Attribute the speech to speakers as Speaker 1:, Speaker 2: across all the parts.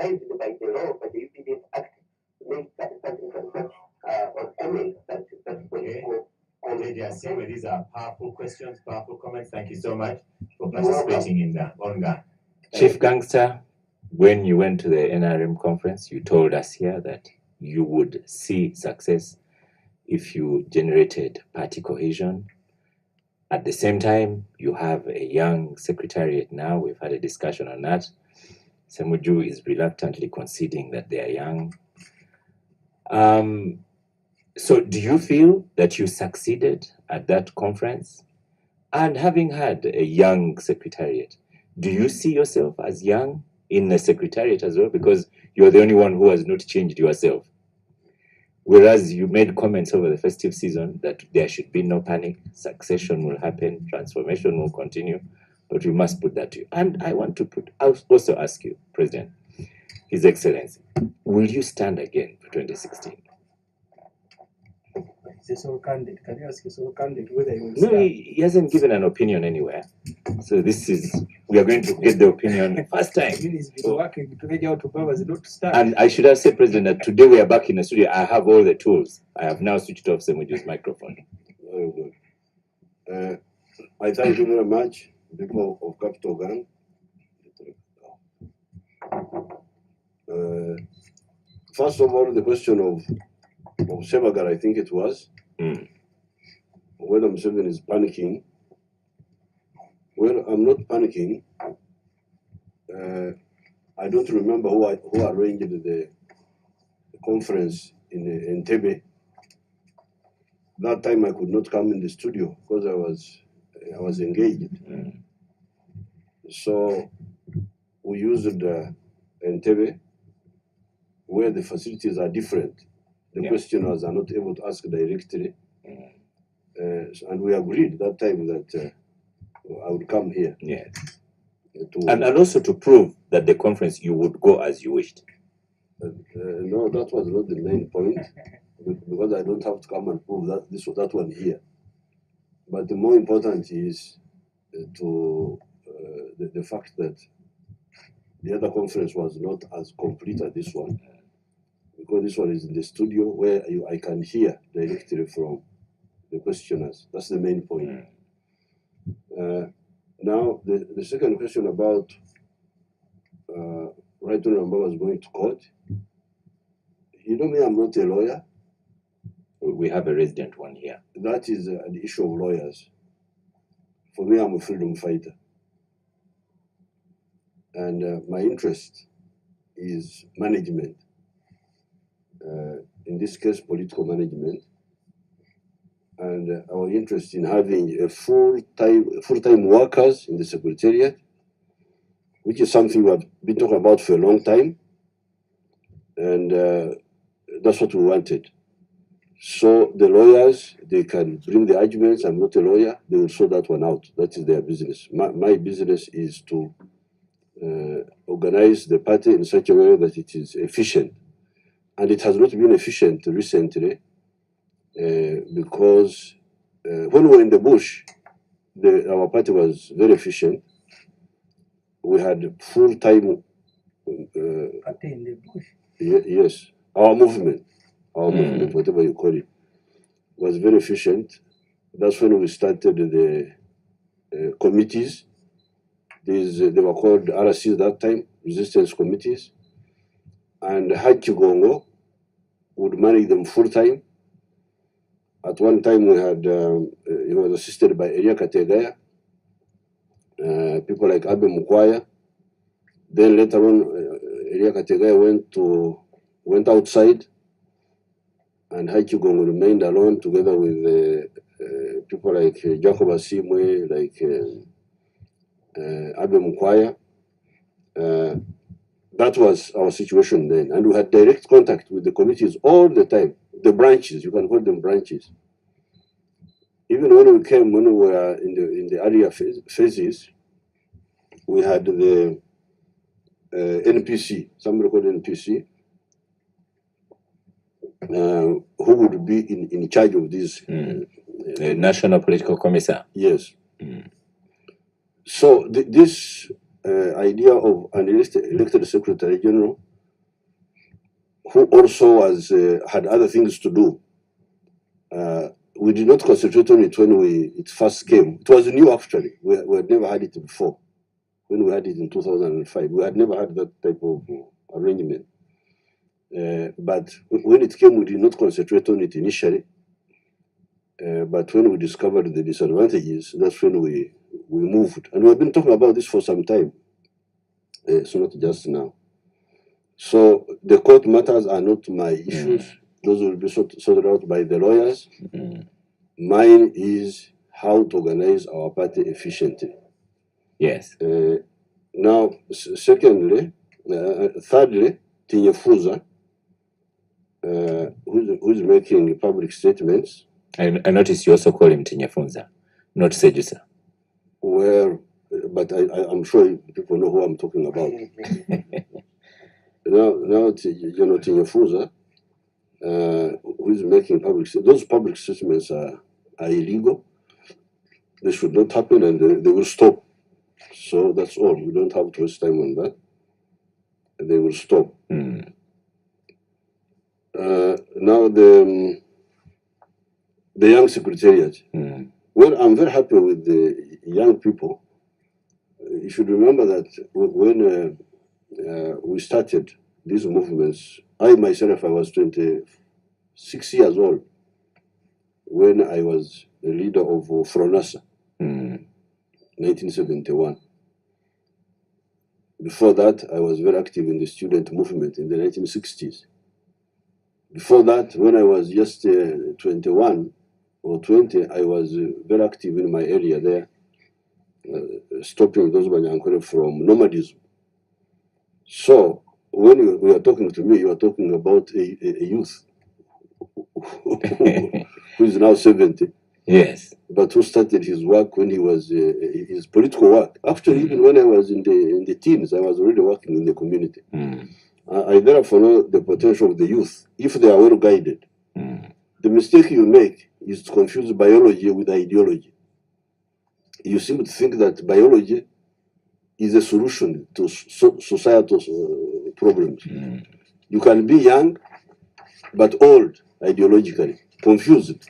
Speaker 1: authorized by the law, but the UPDF Act makes something as such or amend that political.
Speaker 2: Lady Asima, these are powerful questions, powerful comments. Thank you so much for participating in that. Onga. Chief Gangster, when you went to the NRM conference, you told us here that you would see success if you generated party cohesion. At the same time, you have a young secretariat now. We've had a discussion on that. Ssemujju is reluctantly conceding that they are young. So do you feel that you succeeded at that conference? And having had a young secretariat, do you see yourself as young in the secretariat as well? Because you're the only one who has not changed yourself. Whereas you made comments over the festive season that there should be no panic, succession will happen, transformation will continue, but we must put that to you. And I want to also ask you, President, His Excellency, will you stand again for 2016?
Speaker 3: So candid. Can you ask you so candid whether you will
Speaker 2: No, he hasn't given an opinion anywhere. So we are going to get the opinion first time.
Speaker 3: He's been working to reach out to powers not to start.
Speaker 2: And I should have said, President, that today we are back in the studio. I have all the tools. I have now switched off Ssemujju's microphone.
Speaker 4: Very good. I thank you very much, people of Capital Gang. First of all, the question of Sebagar, I think it was, whether Museveni is panicking. Well, I'm not panicking. I don't remember who arranged the conference in Entebbe. That time I could not come in the studio because I was engaged. So we used Entebbe, where the facilities are different. The questioners are not able to ask directly. And we agreed that time that I would come here.
Speaker 2: Yes. And also to prove that the conference you would go as you wished.
Speaker 4: No, that was not the main point, because I don't have to come and prove that one here. But the more important is the fact that the other conference was not as complete as this one, because this one is in the studio where I can hear directly from the questioners. That's the main point. Now, the second question about Right Honorable was going to court. You know me, I'm not a lawyer.
Speaker 2: We have a resident one here.
Speaker 4: That is the issue of lawyers. For me, I'm a freedom fighter. And my interest is management. In this case, political management. And our interest in having a full-time workers in the Secretariat, which is something we have been talking about for a long time. And that's what we wanted. So the lawyers, they can bring the arguments. I'm not a lawyer. They will sort that one out. That is their business. My business is to organize the party in such a way that it is efficient. And it has not been efficient recently because when we were in the bush, our party was very efficient. We had full-time...
Speaker 3: Party in the bush?
Speaker 4: Yes. Our movement, whatever you call it, was very efficient. That's when we started the committees. They were called RCs that time, resistance committees. And Hachigongo would manage them full-time. At one time we had, he was assisted by Elia Kategaya, people like Abe Mukwaya. Then later on, Elia Kategaya went outside, and Hachigongo remained alone together with people like Jacob Asimwe, like Abe Mukwaya. That was our situation then. And we had direct contact with the committees all the time. The branches, you can call them branches. Even when we were in the earlier phases, we had the NPC, somebody called NPC, who would be in charge of this.
Speaker 2: The National Political Commissar.
Speaker 4: Yes. So this idea of an elected Secretary General who also was had other things to do. We did not concentrate on it when it first came. It was new actually. We had never had it before. When we had it in 2005, we had never had that type of arrangement. But when it came, we did not concentrate on it initially. But when we discovered the disadvantages, that's when we moved. And we've been talking about this for some time. It's not just now. So the court matters are not my issues. Those will be sorted out by the lawyers. Mine is how to organize our party efficiently.
Speaker 2: Yes.
Speaker 4: Now, thirdly, Tinyefuza, who's making public statements.
Speaker 2: I noticed you also call him Tinyefunza, not Sejusa.
Speaker 4: Well, but I'm sure people know who I'm talking about. now, Tinyefuza, who's making those public statements are illegal. They should not happen, and they will stop. So that's all. We don't have to waste time on that. They will stop. Now the young secretariat. Well, I'm very happy with the young people. You should remember that when we started these movements, I myself, I was 26 years old when I was the leader of Fronasa, 1971. Before that, I was very active in the student movement in the 1960s. Before that, when I was just 21 or 20, I was very active in my area there, stopping those Banyankore from nomadism. So, when you are talking to me, you are talking about a youth who is now 70.
Speaker 2: Yes.
Speaker 4: But who started his work when he was, his political work. Actually, even when I was in the teens, I was already working in the community. I therefore know the potential of the youth, if they are well guided. The mistake you make is to confuse biology with ideology. You seem to think that biology is a solution to societal problems. You can be young, but old ideologically, confused.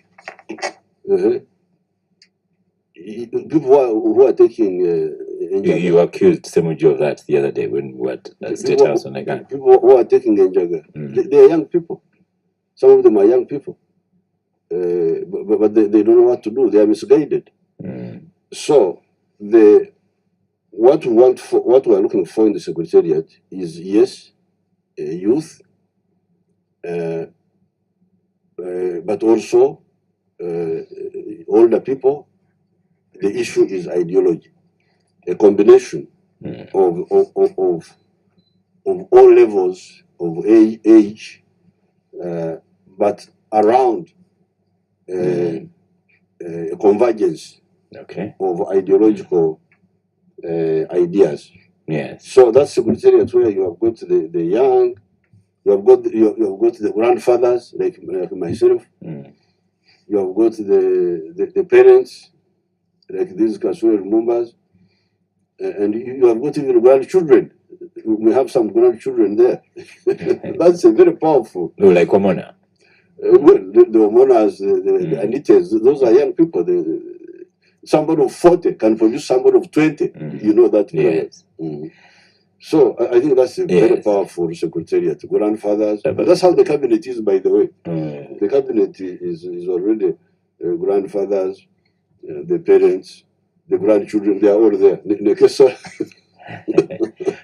Speaker 4: People who are taking
Speaker 2: you accused Ssemujju of that the other day when we were at the State House on Nagana.
Speaker 4: People who are taking Njaga, they are young people. Some of them are young people, but they don't know what to do. They are misguided. So what we are looking for in the secretariat is yes, youth, but also older people. The issue is ideology, a combination of all levels of age, but around a convergence of ideological ideas.
Speaker 2: Yes.
Speaker 4: So that's secretariat where you have got the young, you have got the grandfathers like myself, you have got the parents like these Kasuri Mumbas, and you have got even grandchildren. We have some grandchildren there. That's very powerful.
Speaker 2: No, like Omona.
Speaker 4: Well, the Omonas, the Anites, those are young people. Somebody of 40 can produce somebody of 20. You know that.
Speaker 2: Yes.
Speaker 4: So I think that's a very powerful secretariat. Grandfathers. That's how the cabinet is, by the way. The cabinet is already grandfathers, the parents, the grandchildren, they are all there.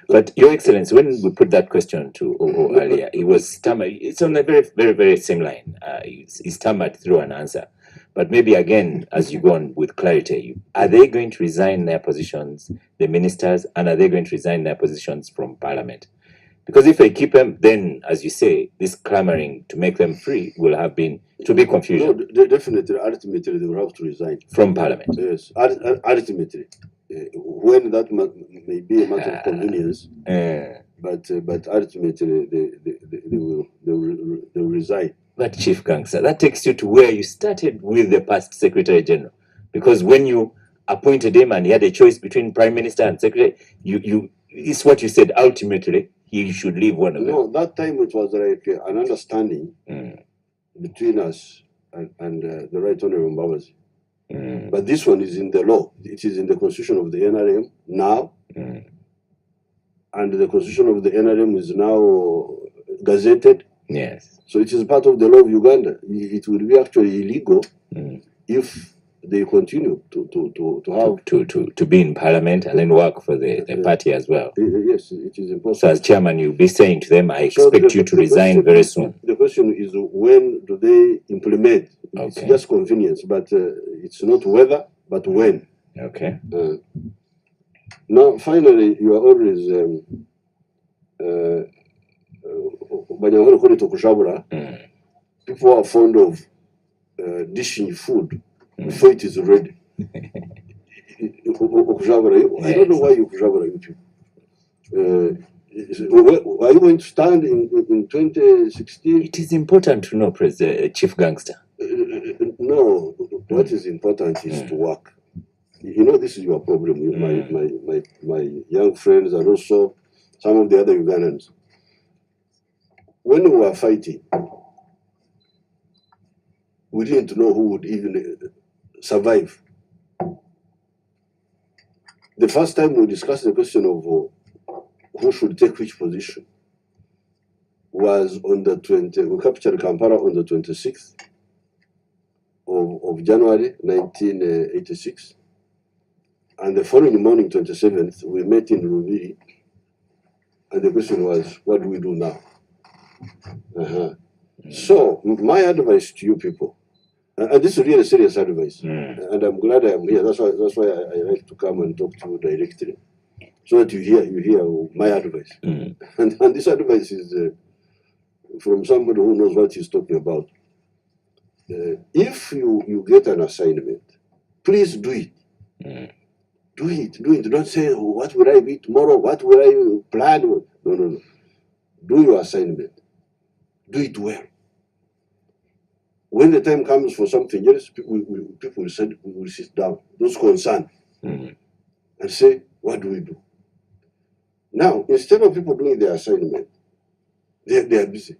Speaker 2: But Your Excellency, when we put that question to OO earlier, he was stammered. It's on a very, very, very same line. He stammered through an answer. But maybe again, as you go on with clarity, are they going to resign their positions, the ministers, and are they going to resign their positions from Parliament? Because if they keep them, then, as you say, this clamoring to make them free will have been to be confusion.
Speaker 4: No, definitely, ultimately, they will have to resign.
Speaker 2: From Parliament?
Speaker 4: Yes, ultimately. When that may be a matter of convenience, but ultimately, they will resign.
Speaker 2: But Chief Gangster, that takes you to where you started with the past Secretary General. Because when you appointed him and he had a choice between Prime Minister and Secretary, it's what you said, ultimately, he should leave one of them.
Speaker 4: No, that time it was like an understanding between us and the Right Honorable Mbabazi. But this one is in the law. It is in the constitution of the NRM now. And the constitution of the NRM is now gazetted.
Speaker 2: Yes.
Speaker 4: So it is part of the law of Uganda. It will be actually illegal if they continue
Speaker 2: to be in parliament and then work for the party as well.
Speaker 4: Yes, it is impossible.
Speaker 2: So as chairman, you'll be saying to them, I expect you to resign very soon.
Speaker 4: The question is, when do they implement?
Speaker 2: Okay.
Speaker 4: It's just convenience, but it's not whether, but when.
Speaker 2: Okay.
Speaker 4: Now, finally, you are always people are fond of dishing food before it is ready. I don't know why you kujabura you people. Are you going to stand in 2016?
Speaker 2: It is important to know, Chief Gangster.
Speaker 4: No, what is important is to work. You know, this is your problem. My young friends and also some of the other Ugandans. When we were fighting, we didn't know who would even survive. The first time we discussed the question of who should take which position was on the we captured Kampala on the 26th of January 1986. And the following morning, 27th, we met in Rubiri. And the question was, what do we do now? So, my advice to you people, and this is really serious advice, and I'm glad I'm here. That's why I like to come and talk to you directly, so that you hear my advice. And this advice is from somebody who knows what he's talking about. If you get an assignment, please do it. Do it. Don't say, what will I be tomorrow? What will I plan? No. Do your assignment. Do it well. When the time comes for something else, people will sit down, those concerned, and say, what do we do? Now, instead of people doing their assignment, they are busy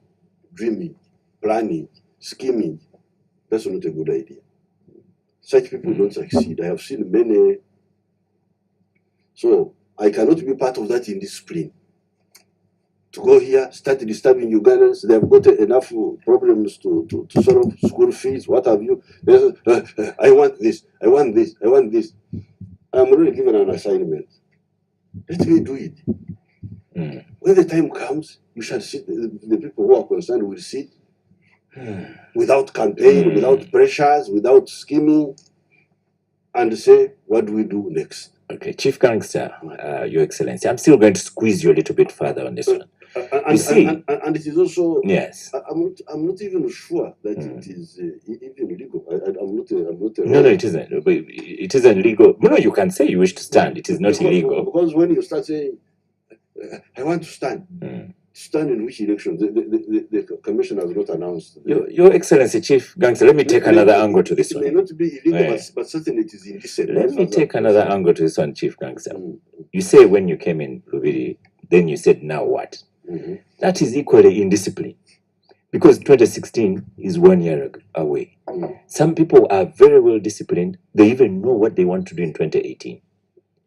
Speaker 4: dreaming, planning, scheming. That's not a good idea. Such people don't succeed. I have seen many. So I cannot be part of that indiscipline. To go here, start disturbing Ugandans. They have got enough problems to solve, school fees, what have you. I want this. I'm already given an assignment. Let me do it. When the time comes, you shall sit, the people who are concerned will sit without campaign, without pressures, without scheming, and say, what do we do next?
Speaker 2: Okay, Chief Gangster, Your Excellency, I'm still going to squeeze you a little bit further on this one.
Speaker 4: And it is also,
Speaker 2: yes.
Speaker 4: I'm not even sure that it is even legal. I'm not.
Speaker 2: No, it isn't. It isn't legal. No, you can say you wish to stand. It is not illegal.
Speaker 4: Because when you start saying, I want to stand, stand in which election? The commission has not announced.
Speaker 2: Your Excellency, Chief Gangster, let me take another angle to this one.
Speaker 4: It may not be illegal, but certainly it is indecent.
Speaker 2: Let me take another angle to this one, Chief Gangster. You say when you came in Lubiri, then you said, now what? That is equally indiscipline. Because 2016 is 1 year away. Some people are very well disciplined. They even know what they want to do in 2018.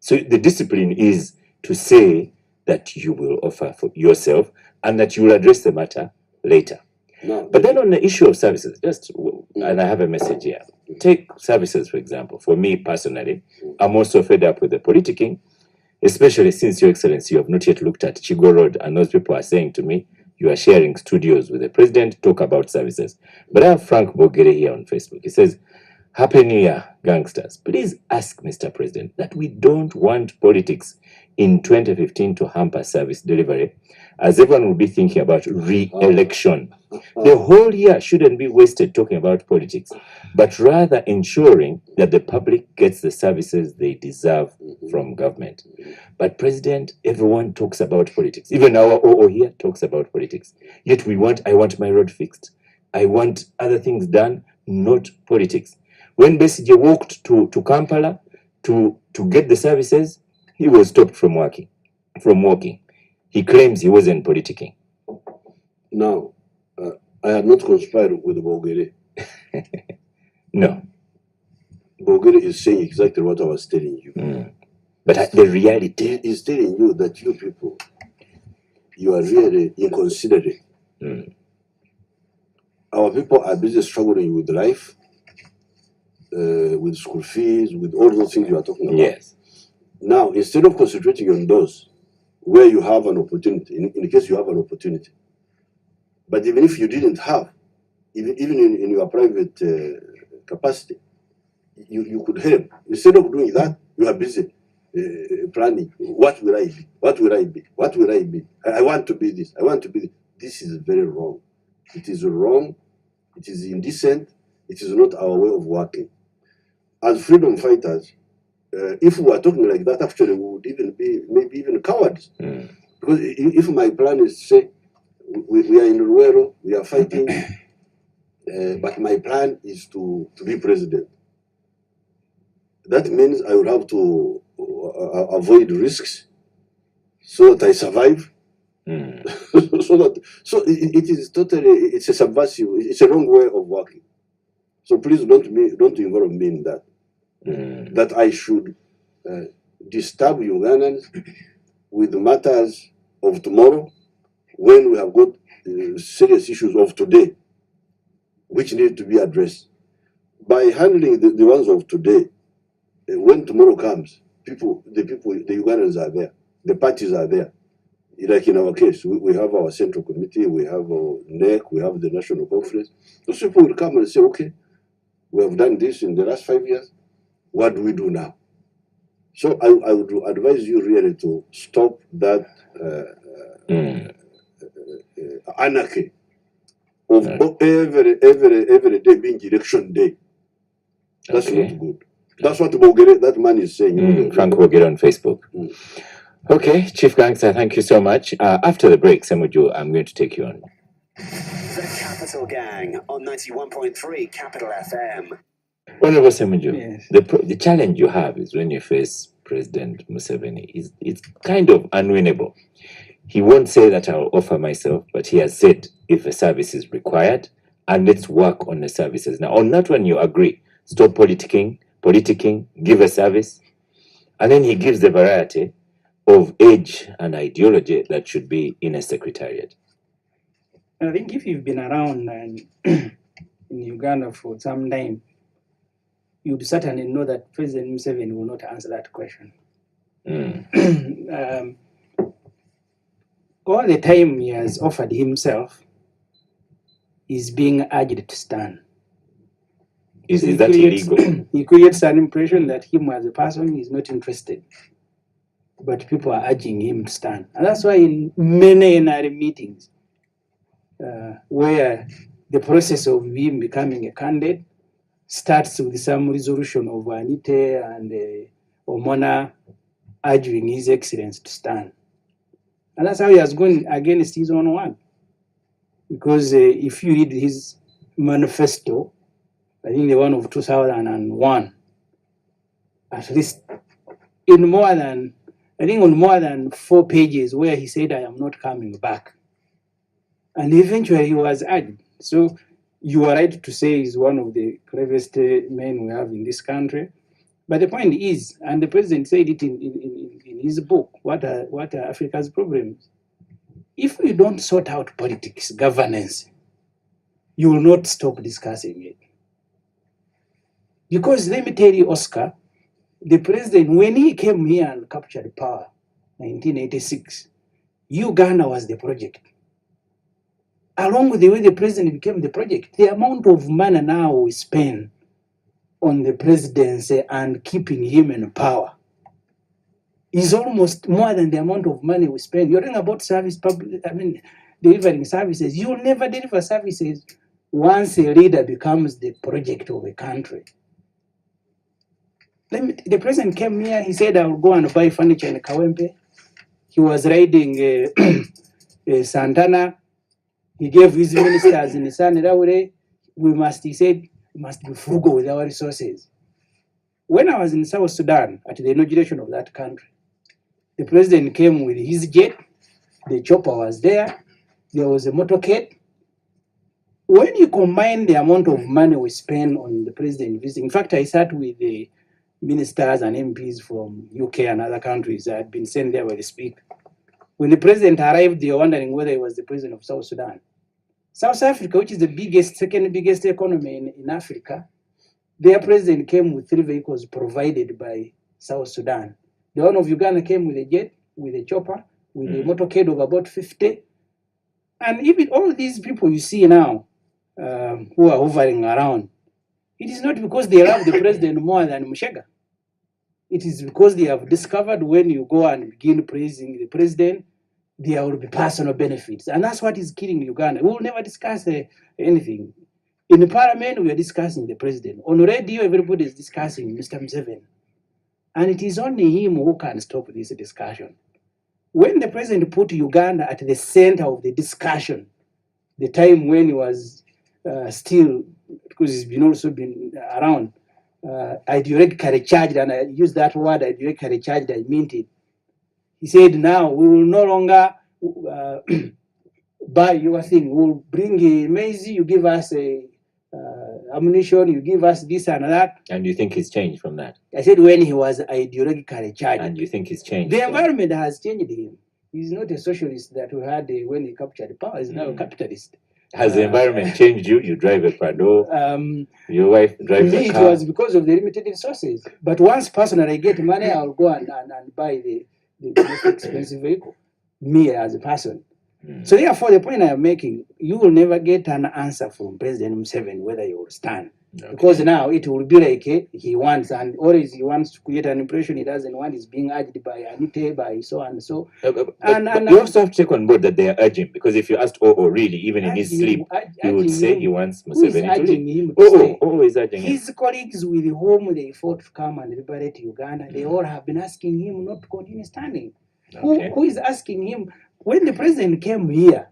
Speaker 2: So the discipline is to say that you will offer for yourself and that you will address the matter later. But then on the issue of services, and I have a message here. Take services, for example. For me personally, I'm also fed up with the politicking, especially since, Your Excellency, you have not yet looked at Chigo Road, and those people are saying to me, you are sharing studios with the president, talk about services. But I have Frank Bogere here on Facebook. He says, Happy New Year, gangsters. Please ask Mr. President that we don't want politics in 2015 to hamper service delivery, as everyone will be thinking about re-election. The whole year shouldn't be wasted talking about politics, but rather ensuring that the public gets the services they deserve from government. But President, everyone talks about politics. Even our OO here talks about politics. Yet I want my road fixed. I want other things done, not politics. When Besigye walked to Kampala to get the services, he was stopped from walking. He claims he wasn't politicking.
Speaker 4: Now, I had not conspired with Bogere.
Speaker 2: No.
Speaker 4: Bogere is saying exactly what I was telling you.
Speaker 2: But the reality
Speaker 4: is telling you that you people, you are really inconsiderate. Our people are busy struggling with life, with school fees, with all those things you are talking about.
Speaker 2: Yes.
Speaker 4: Now, instead of concentrating on those where you have an opportunity, in case you have an opportunity, but even if you didn't have, even in your private capacity, you could help. Instead of doing that, you are busy planning. What will I be? What will I be? What will I be? I want to be this. I want to be this. This is very wrong. It is wrong. It is indecent. It is not our way of working. As freedom fighters, if we were talking like that, actually, we would even be maybe even cowards. Because if my plan is to say, we are in Ruero, we are fighting, but my plan is to be president. That means I will have to avoid risks so that I survive. So it is totally, it's a subversive, it's a wrong way of working. So please don't involve me in that. That I should disturb Ugandans with matters of tomorrow when we have got serious issues of today which need to be addressed. By handling the ones of today, when tomorrow comes, the Ugandans are there, the parties are there. Like in our case, we have our central committee, we have our NEC, we have the national conference. Those people will come and say, okay, we have done this in the last 5 years. What do we do now? So I would advise you really to stop that anarchy of every day being election day. That's not good. That's what that man is saying.
Speaker 2: Frank Bogere on Facebook. Okay, Chief Gangster, thank you so much. After the break, Ssemujju, I'm going to take you on.
Speaker 5: The Capital Gang on 91.3 Capital FM.
Speaker 2: Honorable Ssemujju,
Speaker 3: Yes.
Speaker 2: the challenge you have is when you face President Museveni, it's kind of unwinnable. He won't say that I'll offer myself, but he has said if a service is required, and let's work on the services. Now, on that one, you agree. Stop politicking, give a service. And then he gives the variety of age and ideology that should be in a secretariat.
Speaker 3: I think if you've been around in Uganda for some time, you'd certainly know that President Museveni will not answer that question. All the time he has offered himself is being urged to stand.
Speaker 2: Is that illegal?
Speaker 3: He creates an impression that him as a person is not interested. But people are urging him to stand. And that's why in many NRA meetings, where the process of him becoming a candidate starts with some resolution of Anite and Omona urging His Excellency to stand. And that's how he has gone against his own word. Because if you read his manifesto, I think the one of 2001, at least on more than 4 pages where he said, I am not coming back. And eventually he was urged. So you are right to say he's one of the cleverest men we have in this country. But the point is, and the president said it in his book, what are Africa's problems? If we don't sort out politics, governance, you will not stop discussing it. Because let me tell you, Oscar, the president, when he came here and captured power, 1986, Uganda was the project. Along with the way the president became the project, the amount of money now we spend on the presidency and keeping him in power is almost more than the amount of money we spend. You're talking about delivering services. You will never deliver services once a leader becomes the project of a country. The president came here, he said, I will go and buy furniture in Kawempe. He was riding Santana. He gave his ministers in Saniraure, he said, we must be frugal with our resources. When I was in South Sudan at the inauguration of that country, the president came with his jet the chopper was there, there was a motorcade. When you combine the amount of money we spend on the president visiting, in fact, I sat with the ministers and MPs from UK and other countries that had been sent there by the Speaker. When the president arrived, they were wondering whether he was the president of South Sudan. South Africa, which is the second biggest economy in Africa, their president came with 3 vehicles provided by South Sudan. The one of Uganda came with a jet, with a chopper, with a motorcade of about 50. And even all these people you see now who are hovering around, it is not because they love the president more than Mushega. It is because they have discovered when you go and begin praising the president, there will be personal benefits. And that's what is killing Uganda. We will never discuss anything. In the parliament, we are discussing the president. On radio, everybody is discussing Mr. Museveni. And it is only him who can stop this discussion. When the president put Uganda at the center of the discussion, the time when he was still, because he's been also been around, ideologically charged, and I use that word ideologically charged, I meant it. He said, now we will no longer buy your thing. We'll bring a maize, you give us ammunition, you give us this and that.
Speaker 2: And you think he's changed from that?
Speaker 3: I said when he was ideologically charged.
Speaker 2: And you think he's changed?
Speaker 3: The environment has changed him. He's not a socialist that we had when he captured power. He's now a capitalist.
Speaker 2: Has the environment changed you? You drive a Prado, your wife drives a car.
Speaker 3: It was because of the limited resources. But once personally I get money, I'll go and buy the most expensive vehicle, me as a person. So therefore, the point I am making, you will never get an answer from President Museveni whether you will stand. Okay. Because now it will be like he wants, and always he wants to create an impression he doesn't want. He's being urged by Anite, by so and so.
Speaker 2: But you also have to take on board that they are urging, because if you asked really, even in his sleep, he would say he wants Museveni to leave. Is urging him.
Speaker 3: His colleagues with whom they fought to come and liberate Uganda, they all have been asking him not to continue standing. Okay. Who is asking him? When the president came here,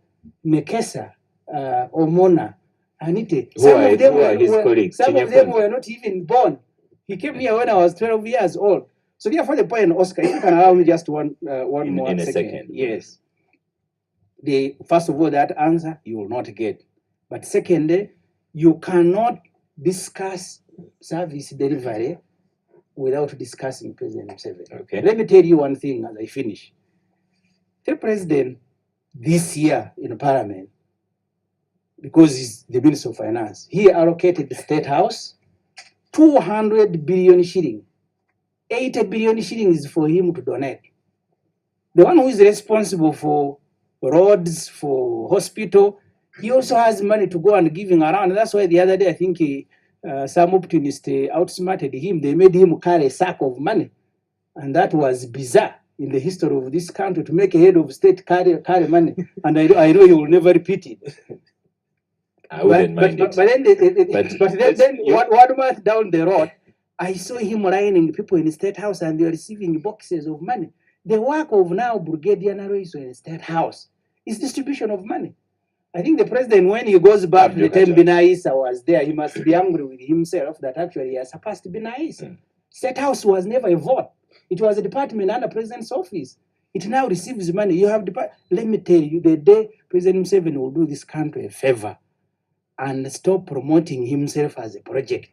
Speaker 3: Nekesa, Omona, Anite, some of them were not even born. He came here when I was 12 years old. So therefore the point, Oscar, if you can allow me just one more
Speaker 2: in a second.
Speaker 3: Yes. First of all, that answer you will not get. But secondly, you cannot discuss service delivery without discussing President Museveni.
Speaker 2: Okay.
Speaker 3: Let me tell you one thing as I finish. The president this year in Parliament, because he's the Minister of Finance, he allocated the State House 200 billion shilling. 80 billion shillings for him to donate. The one who is responsible for roads, for hospital, he also has money to go and giving around. That's why the other day I think some optimists outsmarted him. They made him carry a sack of money. And that was bizarre in the history of this country, to make a head of state carry money. And I know he will never repeat it.
Speaker 2: I wouldn't mind it.
Speaker 3: But then one month down the road, I saw him lining people in the State House and they were receiving boxes of money. The work of now Brigadier Narroiso in the State House is distribution of money. I think the president, when he goes back to the time Binaisa was there, he must be angry with himself that actually he has surpassed Binaisa. State House was never a vote. It was a department under President's office. It now receives money. You have let me tell you, the day President Museveni will do this country a favor and stop promoting himself as a project,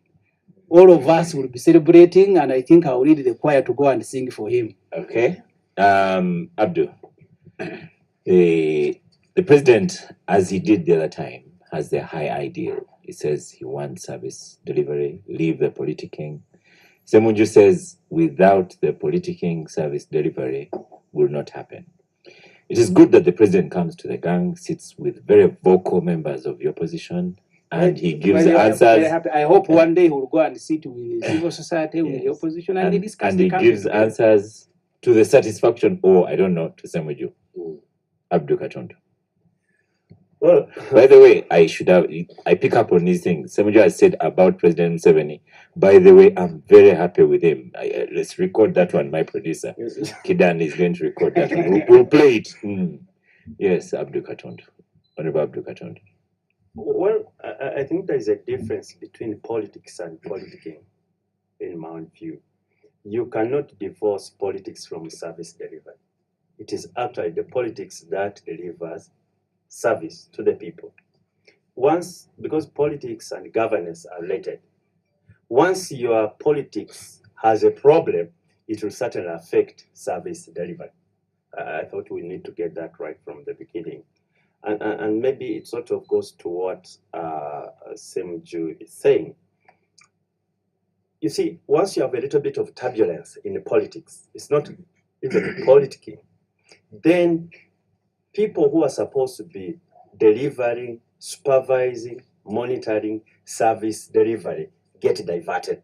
Speaker 3: all of us will be celebrating, and I think I'll lead the choir to go and sing for him.
Speaker 2: Okay. Abdul, the president, as he did the other time, has the high ideal. He says he wants service delivery, leave the politicking. Ssemujju says without the politicking, service delivery will not happen. It is good that the president comes to the gang, sits with very vocal members of the opposition, and he gives answers.
Speaker 3: I hope one day he will go and sit with civil society, with the opposition, and they discuss
Speaker 2: and he gives answers to the satisfaction, or I don't know, to Ssemujju. Abdul Katonda. Well, by the way, I pick up on these things. Ssemujju has said about President Museveni. By the way, I'm very happy with him. Let's record that one, my producer. Kidan is going to record that one. We'll play it. Yes, Abdul Katonda. Honorable Abdul Katonda.
Speaker 6: Well, I think there is a difference between politics and politicking, in my view. You cannot divorce politics from service delivery. It is actually the politics that delivers service to the people. Once, because politics and governance are related, once your politics has a problem, it will certainly affect service delivery. I thought we need to get that right from the beginning. And maybe it sort of goes to what Ssemujju is saying. You see, once you have a little bit of turbulence in the politics, it's not even politicking, then people who are supposed to be delivering, supervising, monitoring service delivery get diverted.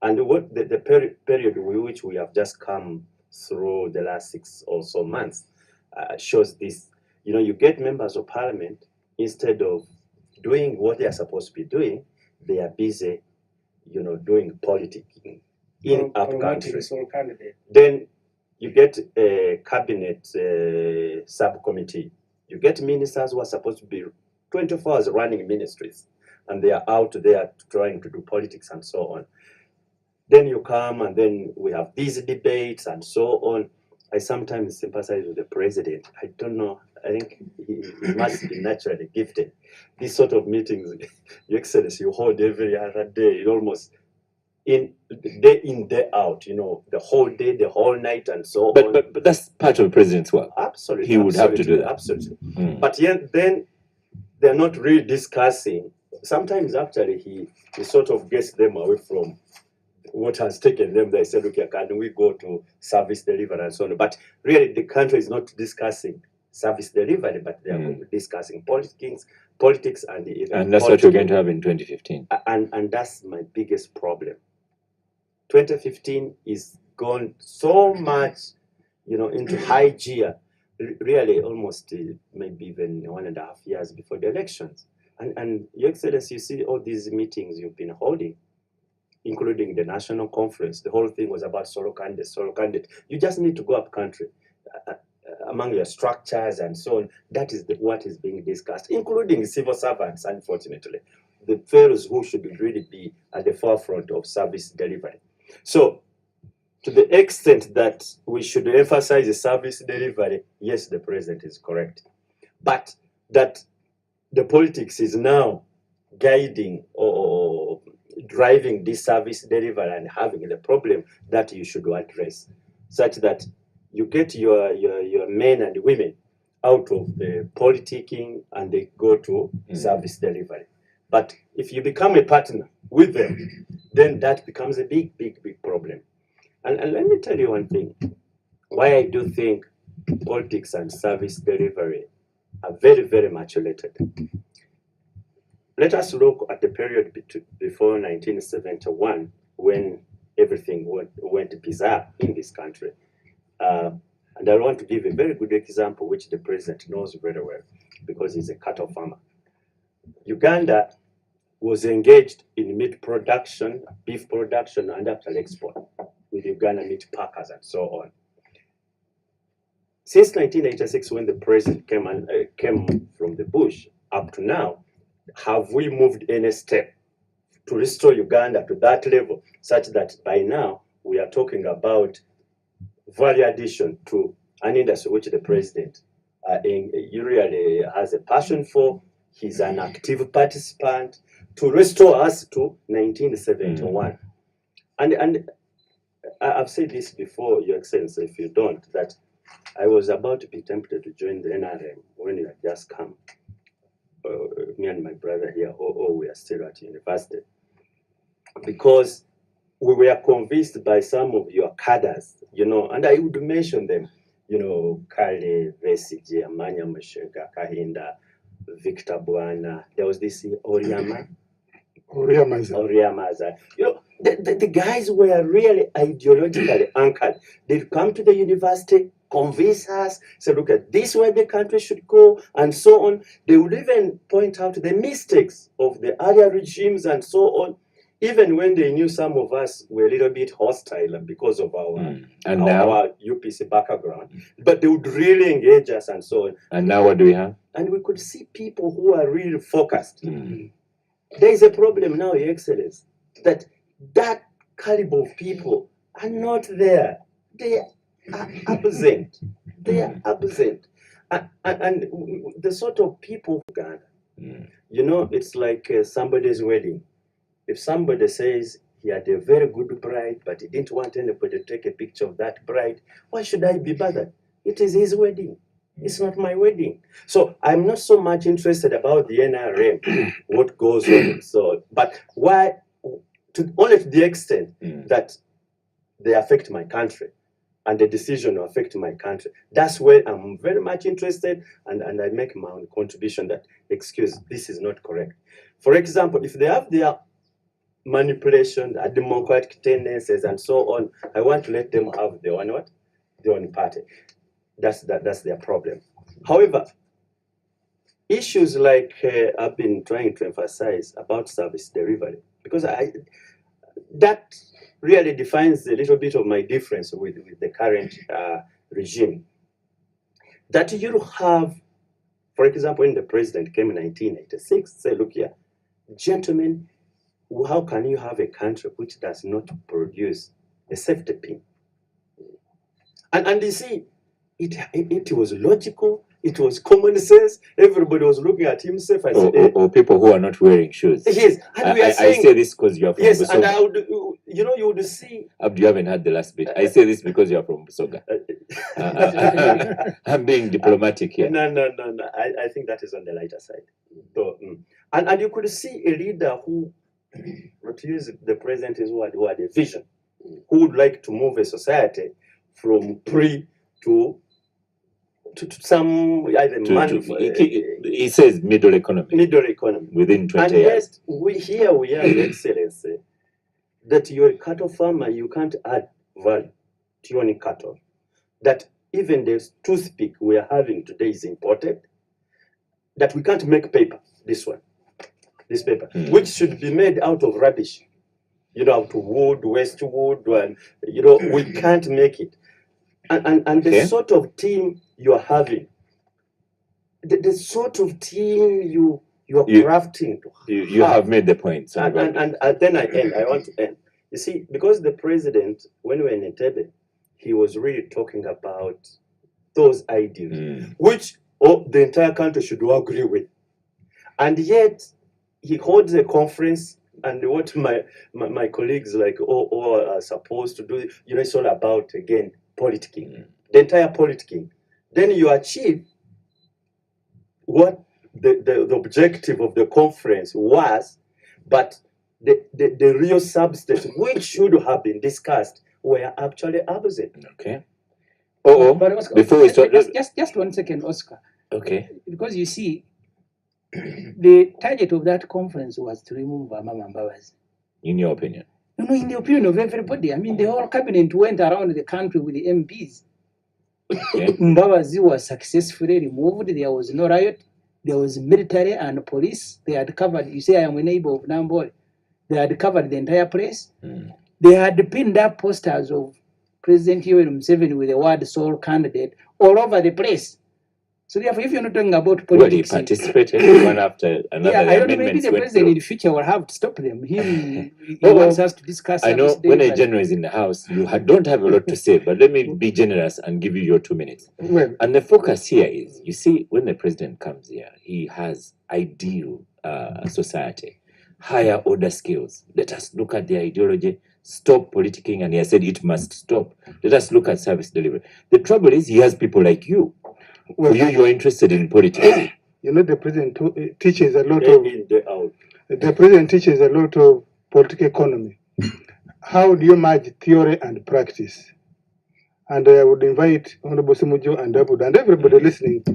Speaker 6: And what the period which we have just come through the last 6 or so months shows this. You know, you get members of parliament, instead of doing what they are supposed to be doing, they are busy, you know, doing politicking in up country. Then you get a cabinet subcommittee. You get ministers who are supposed to be 24 hours running ministries, and they are out there trying to do politics and so on. Then you come, and then we have these debates and so on. I sometimes sympathize with the president. I don't know. I think he must be naturally gifted. These sort of meetings, Your Excellency, you hold every other day, almost in, day out, you know, the whole day, the whole night, and so on.
Speaker 2: But that's part of the president's work.
Speaker 6: Absolutely.
Speaker 2: He would have to do that.
Speaker 6: Absolutely. But yet, then they're not really discussing. Sometimes, actually, he sort of gets them away from what has taken them. They said, okay, can we go to service delivery and so on? But really, the country is not discussing service delivery, but they are discussing politics, and even
Speaker 2: and that's what you're going to have in 2015.
Speaker 6: And that's my biggest problem. 2015 is gone so much, you know, into high gear. Really, almost maybe even 1.5 years before the elections. And Your Excellency, you see all these meetings you've been holding, including the national conference. The whole thing was about solo candidate. You just need to go up country among your structures and so on. That is what is being discussed, including civil servants, unfortunately, the fellows who should really be at the forefront of service delivery. So, to the extent that we should emphasize the service delivery, yes, the president is correct. But that the politics is now guiding or driving this service delivery and having the problem that you should address, such that you get your men and women out of the politicking and they go to service delivery. But if you become a partner with them, then that becomes a big problem. And let me tell you one thing, why I do think politics and service delivery are very much related. Let us look at the period before 1971, when everything went bizarre in this country. And I want to give a very good example, which the president knows very well, because he's a cattle farmer. Uganda was engaged in meat production, beef production, and actual export with Uganda meat packers and so on. Since 1986, when the president came from the bush, up to now, have we moved any step to restore Uganda to that level, such that by now we are talking about value addition to an industry which the president really has a passion for? He's an active participant to restore us to 1971. And I've said this before, Your Excellency, if you don't, that I was about to be tempted to join the NRM when you had just come. Me and my brother here, we are still at university, because we were convinced by some of your cadres, you know, and I would mention them, you know, Kale, Vesiji, Amanya Mashega, Kahinda, Victor Buana. There was this Oriamaza. You know, the guys were really ideologically anchored. They'd come to the university, convince us, say, look at this way the country should go, and so on. They would even point out the mistakes of the earlier regimes and so on, even when they knew some of us were a little bit hostile because of our UPC background. But they would really engage us and so on.
Speaker 2: And now what do we have?
Speaker 6: And we could see people who are really focused. There is a problem now, Your Excellency, that caliber of people are not there. are absent. They are absent. And the sort of people, Uganda, you know, it's like somebody's wedding. If somebody says he had a very good bride, but he didn't want anybody to take a picture of that bride, why should I be bothered? It is his wedding. It's not my wedding. So I'm not so much interested about the NRM, what goes on. So, but why? Only to the extent that they affect my country, and the decision will affect my country. That's where I'm very much interested, and I make my own contribution that, excuse, this is not correct. For example, if they have their manipulation, democratic tendencies, and so on, I want to let them have their own what? Their own party. That's their problem. However, issues like I've been trying to emphasize about service delivery, because that really defines a little bit of my difference with the current regime. That you have, for example, when the president came in 1986, say, look here, gentlemen, how can you have a country which does not produce a safety pin? And you see, it was logical, it was common sense, everybody was looking at himself as
Speaker 2: or people who are not wearing shoes.
Speaker 6: Yes, and we are saying,
Speaker 2: I say this because you are from
Speaker 6: yes,
Speaker 2: Busoga.
Speaker 6: and I would, you know, you would see.
Speaker 2: You haven't had the last bit. I say this because you are from Busoga. I'm being diplomatic here.
Speaker 6: No. I think that is on the lighter side. So, and you could see a leader who, to use the president's word, who had a vision, who would like to move a society from pre to some either
Speaker 2: he says middle economy.
Speaker 6: Middle economy
Speaker 2: Within 20
Speaker 6: and
Speaker 2: years.
Speaker 6: Yet we are in excellency that you're a cattle farmer, you can't add value to your own cattle. That even the toothpick we are having today is imported. That we can't make paper. This paper, which should be made out of rubbish. You know, out of wood, waste wood, and you know, we can't make it. And the sort of team you are having, the sort of team you are crafting.
Speaker 2: You have made the point.
Speaker 6: And then I want to end. You see, because the president, when we were in Entebbe, he was really talking about those ideals, which the entire country should agree with. And yet, he holds a conference, and what my colleagues like all are supposed to do, you know, it's all about, again, politicking, the entire politicking. Then you achieve what the objective of the conference was, but the real substance, which should have been discussed, were actually absent.
Speaker 2: Okay.
Speaker 3: But Oscar,
Speaker 2: before we start,
Speaker 3: just 1 second, Oscar.
Speaker 2: Okay.
Speaker 3: Because you see, the target of that conference was to remove Amama Mbabazi.
Speaker 2: In your opinion?
Speaker 3: No, in the opinion of everybody. I mean, the whole cabinet went around the country with the MPs.
Speaker 2: Okay.
Speaker 3: Mbabazi was successfully removed. There was no riot. There was military and police. They had covered, you say I am a neighbor of Namboy. They had covered the entire place. They had pinned up posters of President Museveni with the word sole candidate all over the place. So therefore, if you're not talking about politics,
Speaker 2: well, he participated one after another.
Speaker 3: Yeah, I don't know. Maybe the president in the future will have to stop them. He wants us to discuss.
Speaker 2: I know when a general is in the house, you don't have a lot to say, but let me be generous and give you your 2 minutes.
Speaker 3: Well,
Speaker 2: and the focus here is, you see, when the president comes here, he has ideal society, higher order skills. Let us look at the ideology. Stop politicking, and he has said it must stop. Let us look at service delivery. The trouble is, he has people like you. Well, you are interested in politics.
Speaker 7: You know, the president teaches a lot of. The president teaches a lot of political economy. How do you merge theory and practice? And I would invite Honorable Ssemujju and Abu and everybody listening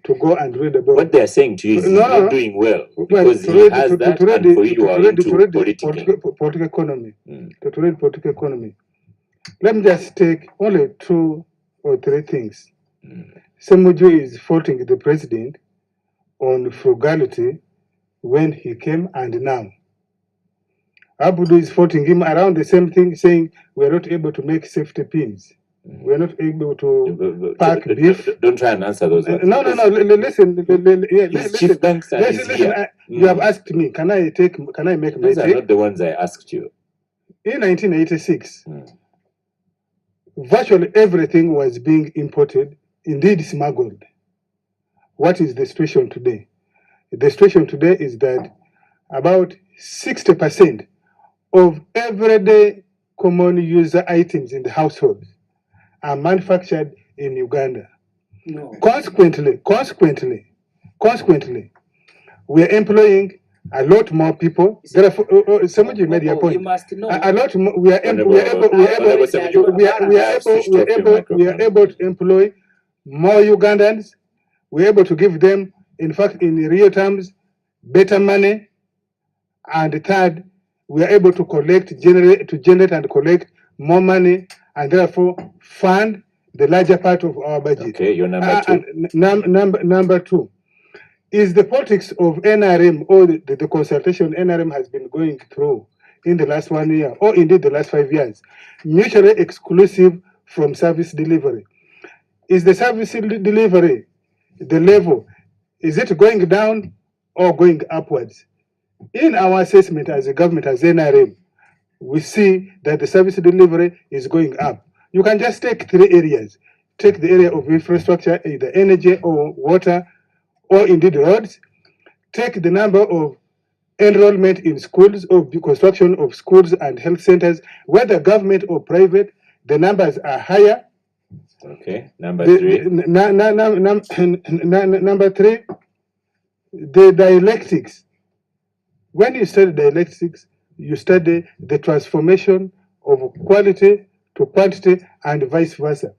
Speaker 7: to go and read about.
Speaker 2: What they are saying to you is not doing well because he has that, and for you are into
Speaker 7: political economy. To read political economy. Let me just take only 2 or 3 things. Ssemujju is faulting the president on frugality when he came and now. Abudu is faulting him around the same thing, saying we are not able to make safety pins. We are not able to pack beef.
Speaker 2: Don't try and answer those ones.
Speaker 7: No. Listen. Listen. You have asked me. Can I make my
Speaker 2: take? Those are not the ones I asked you.
Speaker 7: In 1986, virtually everything was being imported, indeed smuggled. What is the situation today? The situation today is that about 60% of everyday common user items in the household are manufactured in Uganda.
Speaker 3: No.
Speaker 7: Consequently, we are employing a lot more people. Therefore, Ssemujju made your
Speaker 3: You
Speaker 7: point.
Speaker 3: must know.
Speaker 7: A lot more. We are able to employ more Ugandans. We're able to give them, in fact, in real terms, better money. And third, we are able to generate and collect more money, and therefore fund the larger part of our budget.
Speaker 2: Okay, your number two.
Speaker 7: Number two is the politics of NRM, or the consultation NRM has been going through in the last 1 year, or indeed the last 5 years, mutually exclusive from service delivery. Is the service delivery, the level, is it going down or going upwards? In our assessment as a government, as NRM, we see that the service delivery is going up. You can just take 3 areas. Take the area of infrastructure, either energy or water, or indeed roads. Take the number of enrollment in schools, or the construction of schools and health centers, whether government or private, the numbers are higher.
Speaker 2: Okay, number three.
Speaker 7: Number three, the dialectics. When you study dialectics, you study the transformation of quality to quantity and vice versa.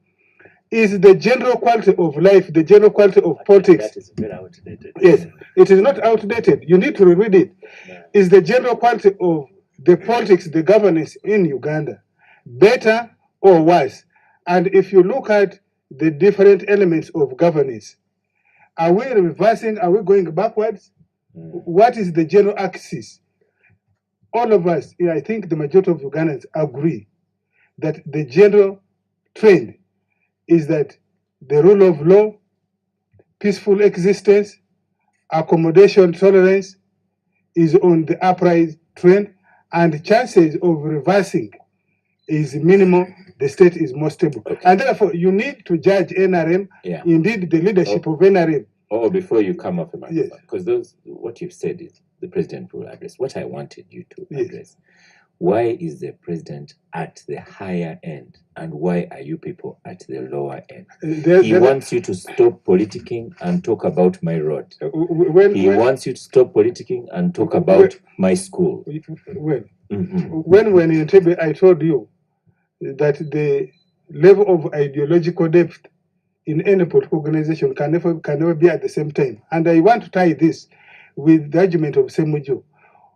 Speaker 7: Is the general quality of life, the general quality of politics?
Speaker 6: That is very outdated.
Speaker 7: Yes, it is not outdated. You need to reread it.
Speaker 6: Yeah.
Speaker 7: Is the general quality of the politics, the governance in Uganda, better or worse? And if you look at the different elements of governance, are we reversing? Are we going backwards? What is the general axis? All of us, I think the majority of Ugandans agree that the general trend is that the rule of law, peaceful existence, accommodation tolerance is on the upward trend, and chances of reversing is minimal. The state is more stable.
Speaker 2: Okay.
Speaker 7: And therefore, you need to judge NRM, indeed the leadership of NRM.
Speaker 2: Or before you come off the microphone,
Speaker 7: Yes.
Speaker 2: because what you've said is the president will address. What I wanted you to address, why is the president at the higher end and why are you people at the lower end? He wants you to stop politicking and talk about my road. He wants you to stop politicking and talk about my school.
Speaker 7: When in Entebbe, I told you that the level of ideological depth in any political organization can never be at the same time. And I want to tie this with the argument of Ssemujju,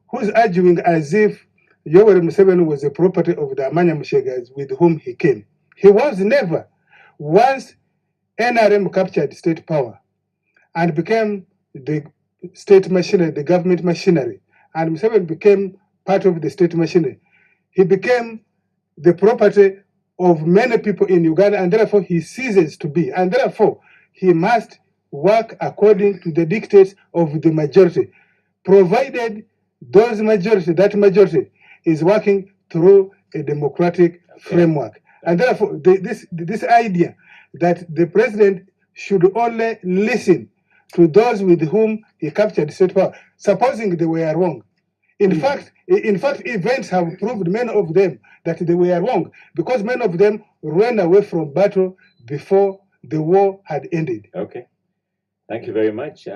Speaker 7: who's arguing as if Yoweri Museveni was a property of the Amanya Mushegas with whom he came. He was never. Once NRM captured state power and became the state machinery, the government machinery, and Museveni became part of the state machinery, he became the property of many people in Uganda, and therefore he ceases to be. And therefore, he must work according to the dictates of the majority, provided that majority is working through a democratic framework. And therefore, this idea that the president should only listen to those with whom he captured state power, supposing they were wrong. In fact, events have proved many of them that they were wrong, because many of them ran away from battle before the war had ended.
Speaker 2: Okay. Thank you very much.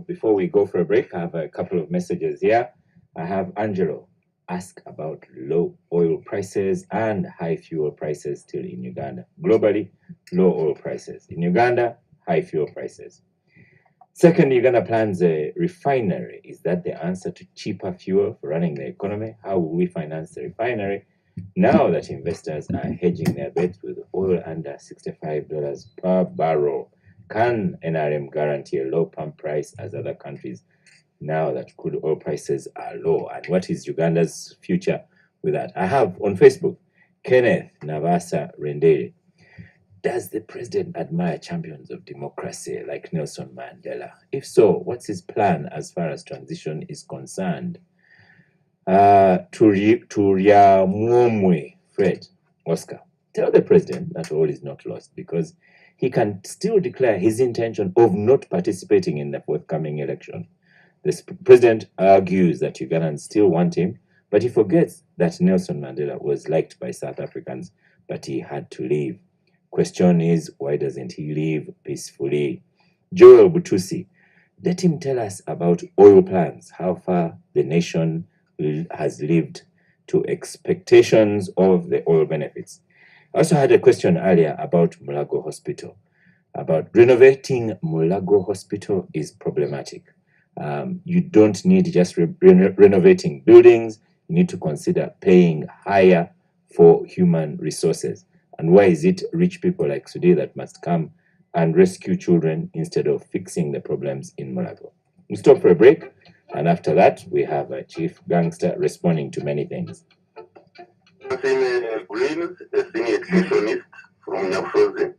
Speaker 2: Before we go for a break, I have a couple of messages here. I have Angelo ask about low oil prices and high fuel prices still in Uganda. Globally, low oil prices. In Uganda, high fuel prices. Second, Uganda plans a refinery. Is that the answer to cheaper fuel for running the economy? How will we finance the refinery now that investors are hedging their bets with oil under $65 per barrel? Can NRM guarantee a low pump price as other countries now that crude oil prices are low? And what is Uganda's future with that? I have on Facebook, Kenneth Navasa Rendere. Does the president admire champions of democracy like Nelson Mandela? If so, what's his plan as far as transition is concerned? Turiamwomwe Fred Oscar. tell the president that all is not lost, because he can still declare his intention of not participating in the forthcoming election. The president argues that Ugandans still want him, but he forgets that Nelson Mandela was liked by South Africans, but he had to leave. Question is, why doesn't he leave peacefully? Joel Butusi, let him tell us about oil plans, how far the nation has lived to expectations of the oil benefits. I also had a question earlier about Mulago Hospital. About renovating Mulago Hospital is problematic. You don't need just renovating buildings. You need to consider paying higher for human resources. And why is it rich people like Sudi that must come and rescue children instead of fixing the problems in Mulago? We stop for a break, and after that, we have a chief gangster responding to many things.
Speaker 1: Green, a senior educationist from Nyafroze.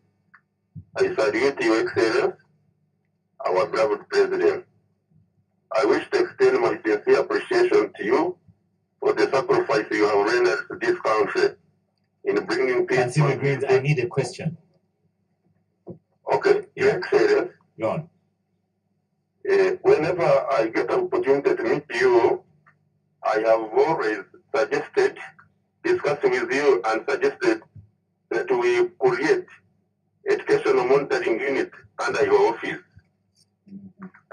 Speaker 1: I salute Your Excellency, our beloved President. I wish to extend my sincere appreciation to you for the sacrifice you have rendered to this country in bringing peace.
Speaker 2: Consumer Greens, I need a question.
Speaker 1: Okay, Your Excellency,
Speaker 2: Go on.
Speaker 1: whenever I get an opportunity to meet you, I have always suggested, discussing with you and suggested that we create educational monitoring unit under your office.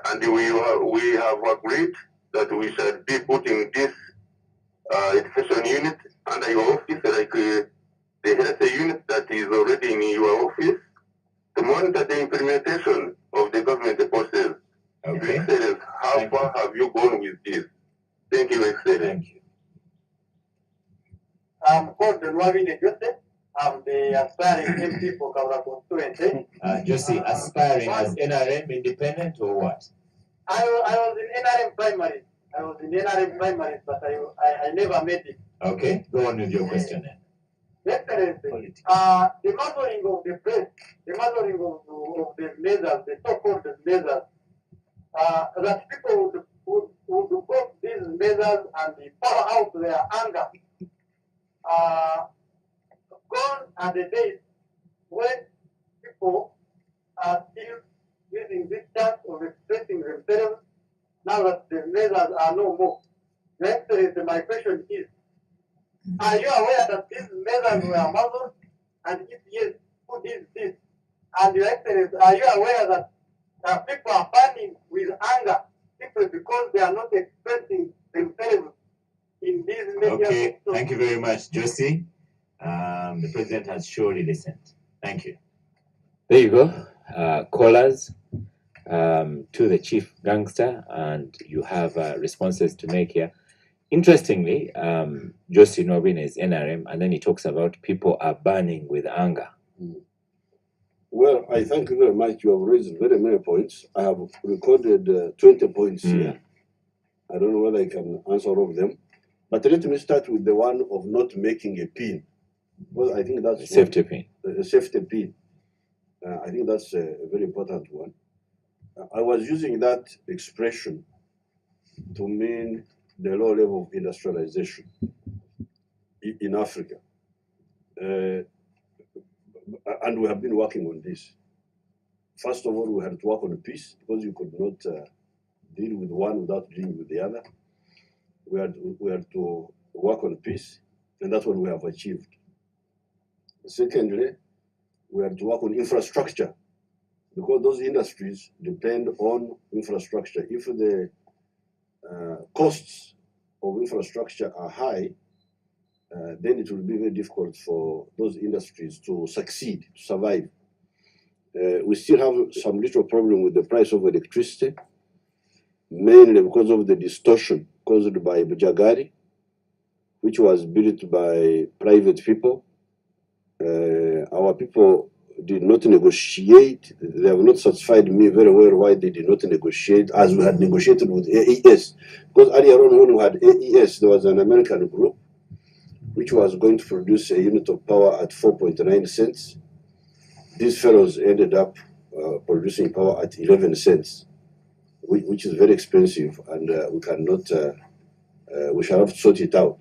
Speaker 1: And we have agreed that we shall be putting this education unit under your office, like the health unit that is already in your office, to monitor the implementation of the government policies.
Speaker 2: Okay.
Speaker 1: Excellence, how far have you gone with this? Thank you, Excellence.
Speaker 2: Thank you.
Speaker 8: I'm called Nwabine Joseph. I'm the aspiring MP for Kaura constituency.
Speaker 2: Josie, aspiring as NRM independent or what?
Speaker 8: I was in NRM primary. I was in NRM primary, but I never made it.
Speaker 2: Okay, go on with your question then.
Speaker 8: Excellency, the muzzling of the press, the muzzling of the measures, the so-called measures, that people would vote these measures and pour out their anger. Gone are the days when people are still using this chance of expressing themselves now that the measures are no more. Your Excellency, my question is, are you aware that these measures were muzzled? And if yes, who did this? And Your Excellency, are you aware that people are burning with anger simply because they are not expressing themselves in these media?
Speaker 2: Okay, thank you very much, Josie. The president has surely listened. Thank you. There you go. Callers to the chief gangster, and you have responses to make here. Interestingly, Josie Nobin is NRM, and then he talks about people are burning with anger.
Speaker 4: Well, I thank you very much. You have raised very many points. I have recorded 20 points here. I don't know whether I can answer all of them. But let me start with the one of not making a pin. Well, I think that's
Speaker 2: a safety pin.
Speaker 4: A safety pin. I think that's a very important one. I was using that expression to mean the low level of industrialization in Africa. And we have been working on this. First of all, we had to work on peace because you could not deal with one without dealing with the other. We had to work on peace, and that's what we have achieved. Secondly, we had to work on infrastructure because those industries depend on infrastructure. If the costs of infrastructure are high, then it will be very difficult for those industries to succeed, to survive. We still have some little problem with the price of electricity, mainly because of the distortion caused by Bujagari, which was built by private people. Our people did not negotiate. They have not satisfied me very well why they did not negotiate as we had negotiated with AES. Because earlier on when we had AES, there was an American group which was going to produce a unit of power at 4.9 cents. These fellows ended up producing power at 11 cents, which is very expensive, and we cannot, we shall have to sort it out.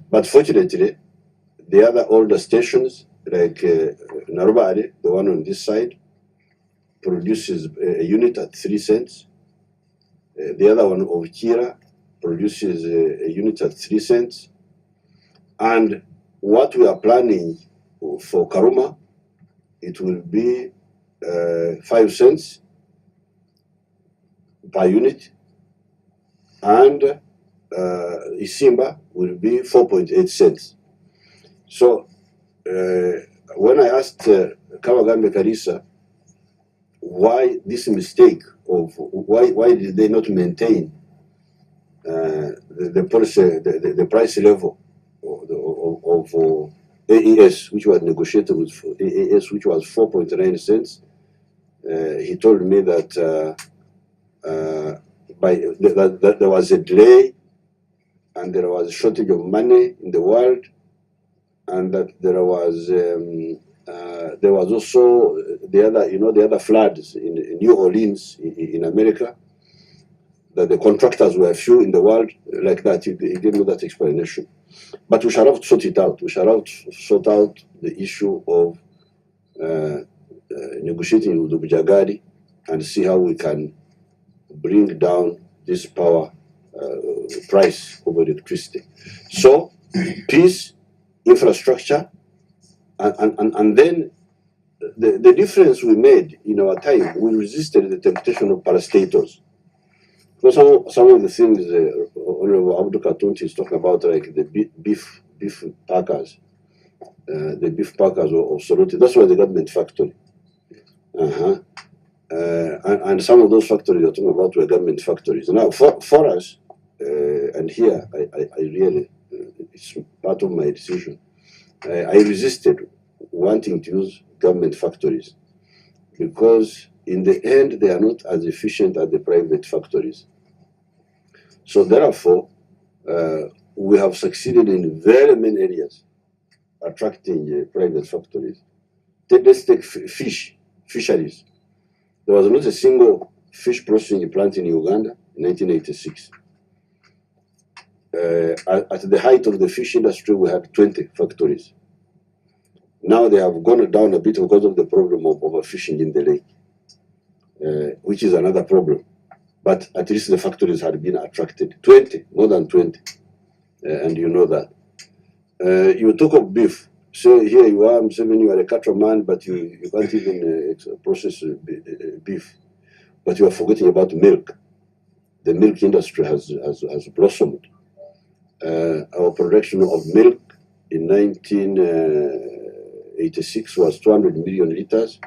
Speaker 4: But fortunately, the other older stations like Narubare, the one on this side, produces a unit at 3 cents. The other one of Kira produces a unit at 3 cents. And what we are planning for Karuma, it will be 5 cents per unit. And Isimba will be 4.8 cents. So when I asked Kawagambe Karisa why this mistake of why did they not maintain the policy, the price level of AES, which was negotiated with AES, which was 4.9 cents, he told me that that there was a delay and there was a shortage of money in the world, and that there was also the other floods in New Orleans in America, that the contractors were few in the world, like that. He gave me that explanation. But we shall have to sort it out. We shall have to sort out the issue of negotiating with the Bujagadi and see how we can bring down this power price of electricity. So, peace, infrastructure, and then the difference we made in our time, we resisted the temptation of parastatals. Because some of the things Honorable Abdul Katunti is talking about, like the beef packers, the beef packers of Soroti, that's why the government factory. And some of those factories you're talking about were government factories. Now, for us, and here I really, it's part of my decision, I resisted wanting to use government factories because in the end they are not as efficient as the private factories. So therefore, we have succeeded in very many areas attracting private factories. Let's take fisheries. There was not a single fish processing plant in Uganda in 1986. At the height of the fish industry, we had 20 factories. Now they have gone down a bit because of the problem of overfishing in the lake, which is another problem. But at least the factories had been attracted. 20, more than 20. And you know that. You talk of beef. So here you are, Museveni, you are a cattle man, but you can't even process beef. But you are forgetting about milk. The milk industry has blossomed. Our production of milk in 1986 was 200 million liters.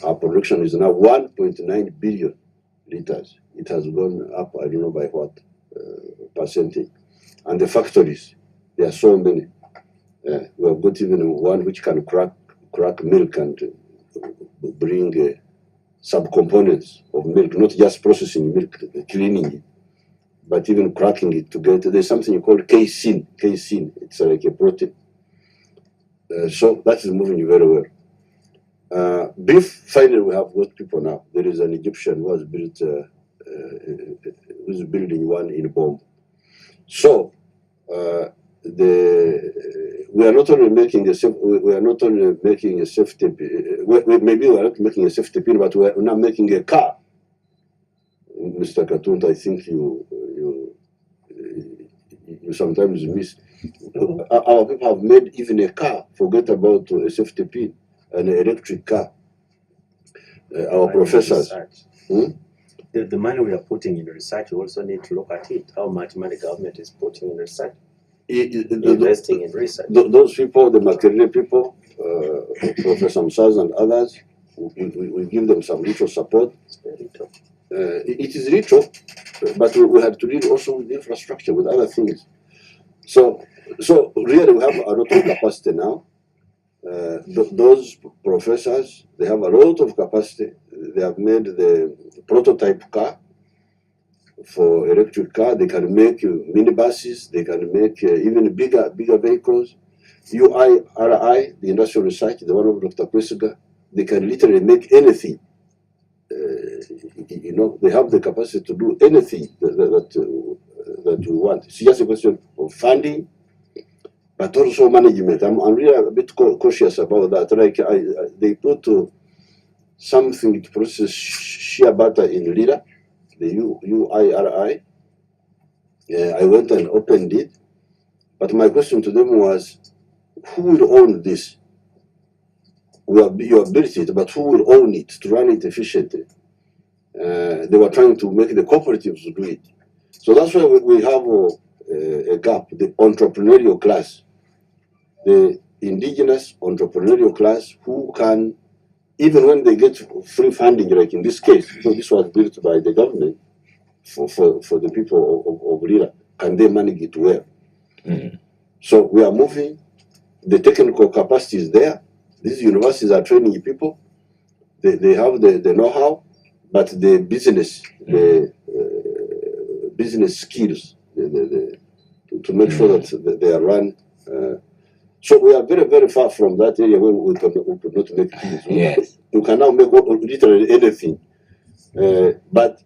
Speaker 4: Our production is now 1.9 billion liters. It has gone up, I don't know by what percentage. And the factories, there are so many. We have got even one which can crack milk and bring subcomponents of milk, not just processing milk, cleaning it, but even cracking it together. There's something called casein. Casein, it's like a protein. So that is moving very well. Beef, finally, we have got people now. There is an Egyptian who has built, who's building one in Bomb. So we are not only making a safety. Maybe we are not making a safety pin, but we are now making a car. Mr. Katunda, I think you sometimes miss. Our people have made even a car. Forget about a safety pin, an electric car. Our professors.
Speaker 6: The money we are putting in research, we also need to look at it. How much money government is putting in research? Investing in research.
Speaker 4: Those people, the Makerere people, Professor Msaz and others, we give them some little support.
Speaker 6: It's very tough.
Speaker 4: It is little, but we have to deal also with infrastructure, with other things. So really we have a lot of capacity now. Those professors, they have a lot of capacity. They have made the prototype car for electric car. They can make minibuses. They can make even bigger vehicles. UIRI, the industrial research, the one of Dr. Kwesiga, they can literally make anything. They have the capacity to do anything that we want. It's just a question of funding but also management. I'm really a bit cautious about that. Like they put something to process shea butter in Lira, the UIRI. I went and opened it, but my question to them was, who will own this? You have built it, but who will own it to run it efficiently? They were trying to make the cooperatives do it. So that's why we have a gap, the entrepreneurial class, the indigenous entrepreneurial class who can, even when they get free funding, like in this case, so this was built by the government for the people of Lira, can they manage it well? So we are moving, the technical capacity is there, these universities are training people, they have the know-how, but the business, business skills, to make sure that they are run. So we are very, very far from that area where we could not make things.
Speaker 2: Yes.
Speaker 4: You can now make literally anything. But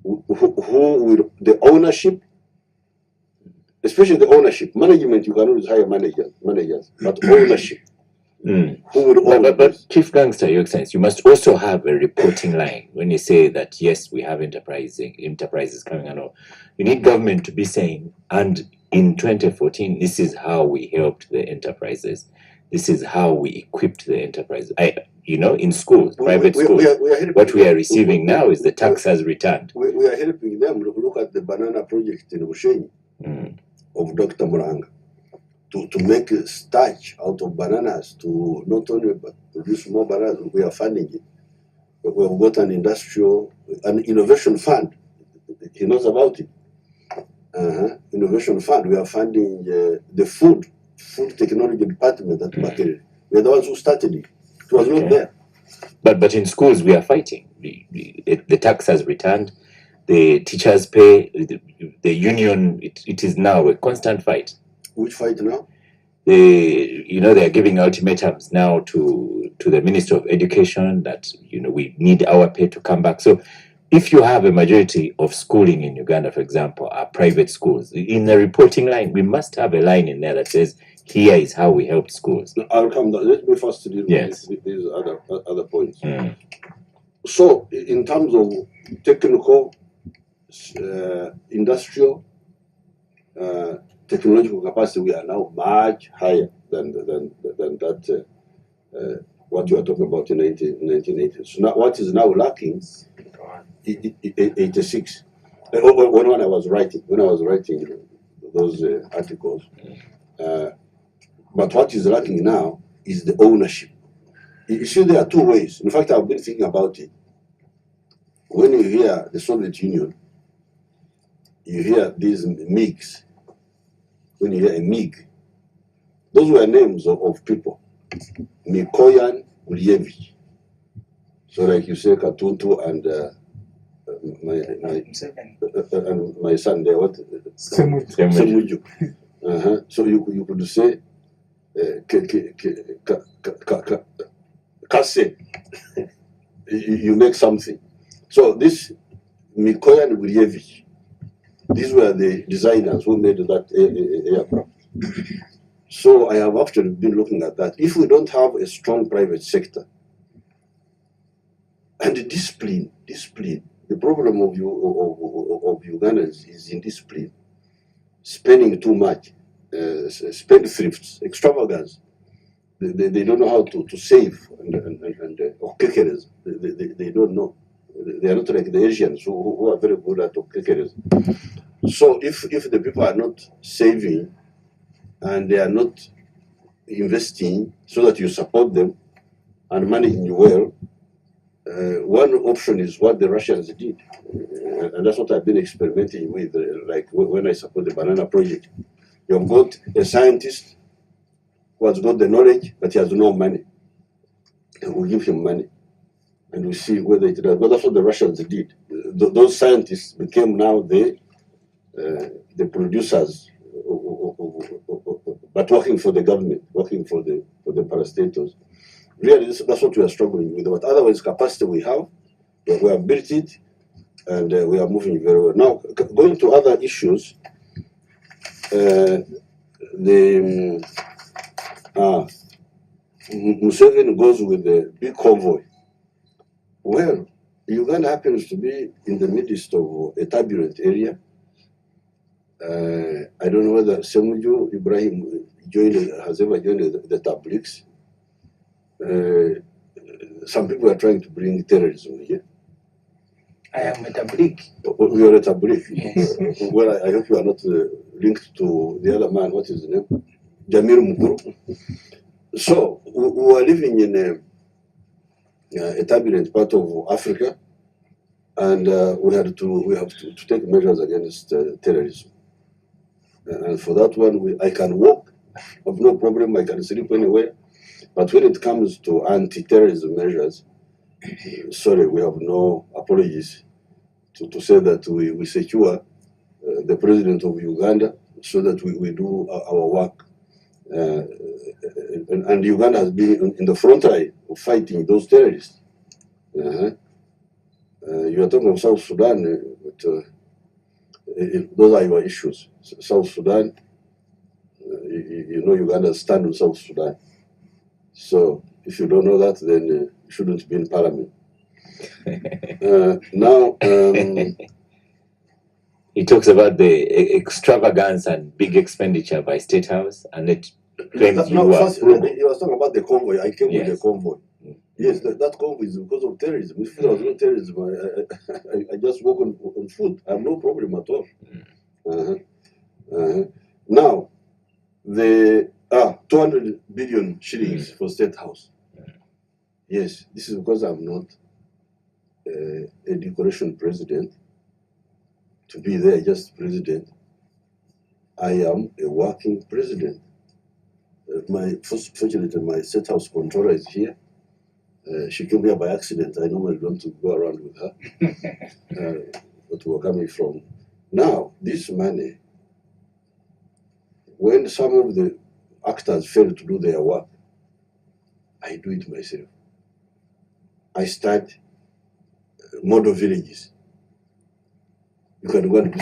Speaker 4: who will, the ownership, especially the ownership, management, you can always hire managers, but ownership. Who would own
Speaker 2: But Chief Gangster, Your Excellency, you must also have a reporting line when you say that, yes, we have enterprises coming and all. You need government to be saying, and in 2014, this is how we helped the enterprises. This is how we equipped the enterprises. In schools, private schools, what we are receiving now is the tax has returned.
Speaker 4: We are helping them. Look at the banana project in Bushenyi of Dr. Muranga. To make starch out of bananas, to not only produce more bananas, we are funding it. But we have got an innovation fund. He knows about it. Innovation fund. We are funding the food technology department at Makerere. We are the ones who started it. It was not there.
Speaker 2: But in schools, we are fighting. The tax has returned. The teachers pay. The union. It is now a constant fight.
Speaker 4: Which fight now?
Speaker 2: They are giving ultimatums now to the Minister of Education that we need our pay to come back. So, if you have a majority of schooling in Uganda, for example, are private schools, in the reporting line, we must have a line in there that says, "Here is how we help schools."
Speaker 4: I'll come down. Let me first deal with these other points. So, in terms of technical, industrial, technological capacity, we are now much higher than that. What you are talking about in 1980. So now, what is now lacking? 86. When I was writing those articles. But what is lacking now is the ownership. You see, there are two ways. In fact, I've been thinking about it. When you hear the Soviet Union, you hear these MiGs. When you hear a MiG, those were names of people. Mikoyan Gulievich. So, like you say, Katuntu and my son there, what? Ssemujju. So you could say Kase. You make something. So this Mikoyan Gulievich, these were the designers who made that aircraft. So I have actually been looking at that. If we don't have a strong private sector and the discipline, the problem of Ugandans is indiscipline, spending too much, spendthrifts, extravagance. They don't know how to save okekeres. They don't know. They are not like the Asians who are very good at okekeres. So if the people are not saving and they are not investing so that you support them and managing well, one option is what the Russians did. And that's what I've been experimenting with, like when I support the banana project. You have got a scientist who has got the knowledge, but he has no money. And we give him money. And we see whether it does. But that's what the Russians did. Those scientists became now the producers, but working for the government, working for the parastatals. Really, that's what we are struggling with. But otherwise, capacity we have built it, and we are moving very well. Now, going to other issues, Museveni goes with a big convoy. Well, Uganda happens to be in the midst of a turbulent area. I don't know whether Ssemujju Ibrahim has ever joined the Tabliks. Some people are trying to bring terrorism here.
Speaker 3: I am a tablik.
Speaker 4: You are a Tablik.
Speaker 3: Yes.
Speaker 4: Well, I hope you are not linked to the other man. What is his name? Jamil Mukuru. So we are living in a turbulent part of Africa, and we have to take measures against terrorism. And for that one, I can walk, I have no problem. I can sleep anywhere. But when it comes to anti-terrorism measures, sorry, we have no apologies to say that we secure the president of Uganda so that we do our work. And Uganda has been in the front line of fighting those terrorists. You are talking of South Sudan, but those are your issues. South Sudan, you know Uganda stand with South Sudan. So if you don't know that, then you shouldn't be in parliament. Now,
Speaker 2: He talks about the extravagance and big expenditure by State House, and it claims you are
Speaker 4: first,
Speaker 2: frugal.
Speaker 4: you was talking about the convoy. I came with
Speaker 2: Yes.
Speaker 4: the convoy. Yes, that convoy is because of terrorism. If there was no terrorism, I just walk on foot. I have no problem at all. Now, the 200 billion shillings for State House. Yes, this is because I'm not a decoration president. To be there just president, I am a working president. Fortunately, my State House controller is here. She came here by accident. I normally don't go around with her. But we're coming from. Now, this money, when some of the actors fail to do their work, I do it myself. I start model villages. You can go and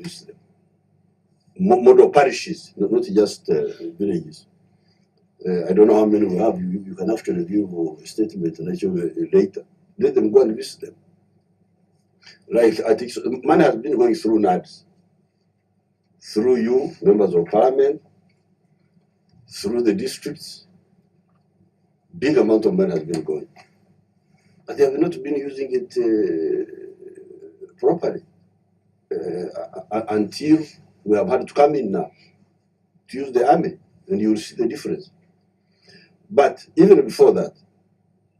Speaker 4: visit them. Model parishes, not just villages. I don't know how many we have. You can actually give a statement and I show you later. Let them go and visit them. Like I think money has been going through NADS, through you, members of parliament, through the districts. Big amount of money has been going, but they have not been using it properly until we have had to come in now to use the army, and you will see the difference. But even before that,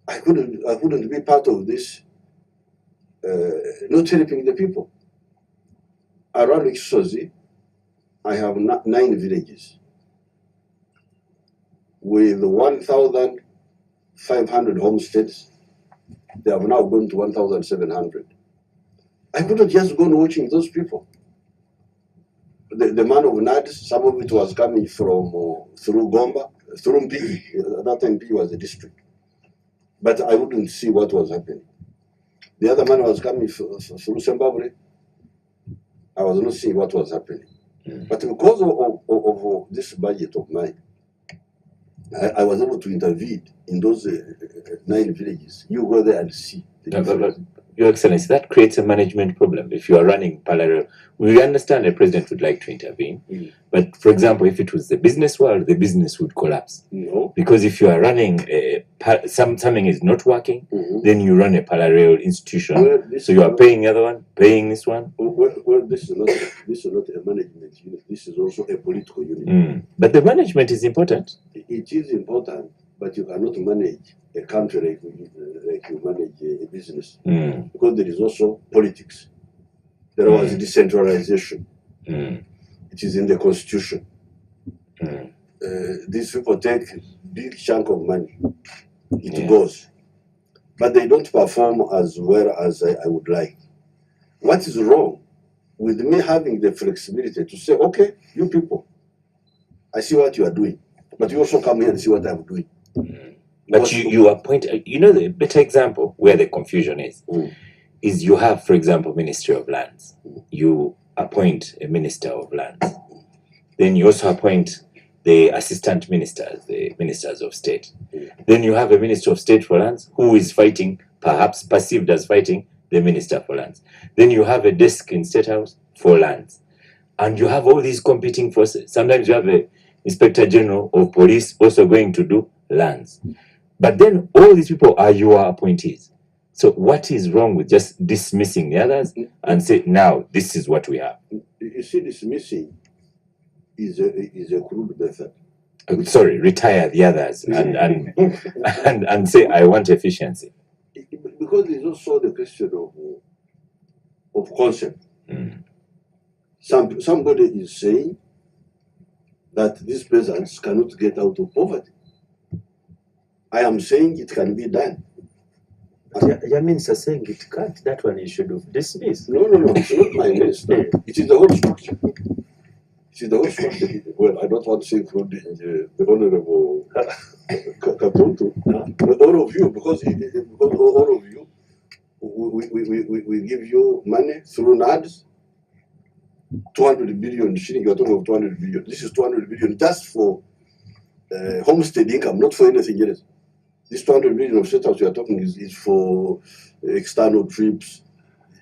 Speaker 4: I couldn't be part of this. Not helping the people. Around Ikisozi, I have 9 villages with 1,500 homesteads. They have now gone to 1,700. I couldn't just go on watching those people. The man of NADS, some of it was coming from through Gomba, through Mpigi. At that time, Mpigi was a district. But I wouldn't see what was happening. The other man was coming through Zimbabwe. I was not seeing what was happening. But because of this budget of mine, I was able to intervene in those 9 villages. You go there and see the difference.
Speaker 2: Your Excellency, that creates a management problem. If you are running parallel, we understand the president would like to intervene, but for example, if it was the business world, the business would collapse.
Speaker 4: No.
Speaker 2: Because if you are running something is not working, then you run a parallel institution.
Speaker 4: Well,
Speaker 2: so you are paying the other one, paying this one.
Speaker 4: Well, this is not a management unit. This is also a political unit.
Speaker 2: But the management is important.
Speaker 4: It is important, but you cannot manage a country like you manage a business, because there is also politics. There was decentralization. It is in the constitution. These people take big chunk of money. It goes, but they don't perform as well as I would like. What is wrong with me having the flexibility to say, okay, you people, I see what you are doing, but you also come here and see what I'm doing.
Speaker 2: But you appoint, the better example where the confusion is you have, for example, Ministry of Lands. You appoint a Minister of Lands. Then you also appoint the assistant ministers, the ministers of state. Then you have a minister of state for lands who is fighting, perhaps perceived as fighting, the minister for lands. Then you have a desk in State House for lands. And you have all these competing forces. Sometimes you have a inspector general of police also going to do lands. But then all these people are your appointees. So what is wrong with just dismissing the others and say, now this is what we have?
Speaker 4: You see, dismissing is a crude method.
Speaker 2: Sorry, retire the others and say, I want efficiency.
Speaker 4: Because there's also the question of concept. Somebody is saying that these peasants cannot get out of poverty. I am saying it can be done.
Speaker 6: Yamins are saying it can't. That one you should have dismissed.
Speaker 4: No, it's not my minister. It is the whole structure. It is the whole structure. Well, I don't want to say from the honorable Katuntu, but all of you, because all of you, we give you money through NADS, 200 billion shilling. You are talking of 200 billion. This is 200 billion just for homestead income, not for anything else. This 200 billion of setups you are talking is for external trips,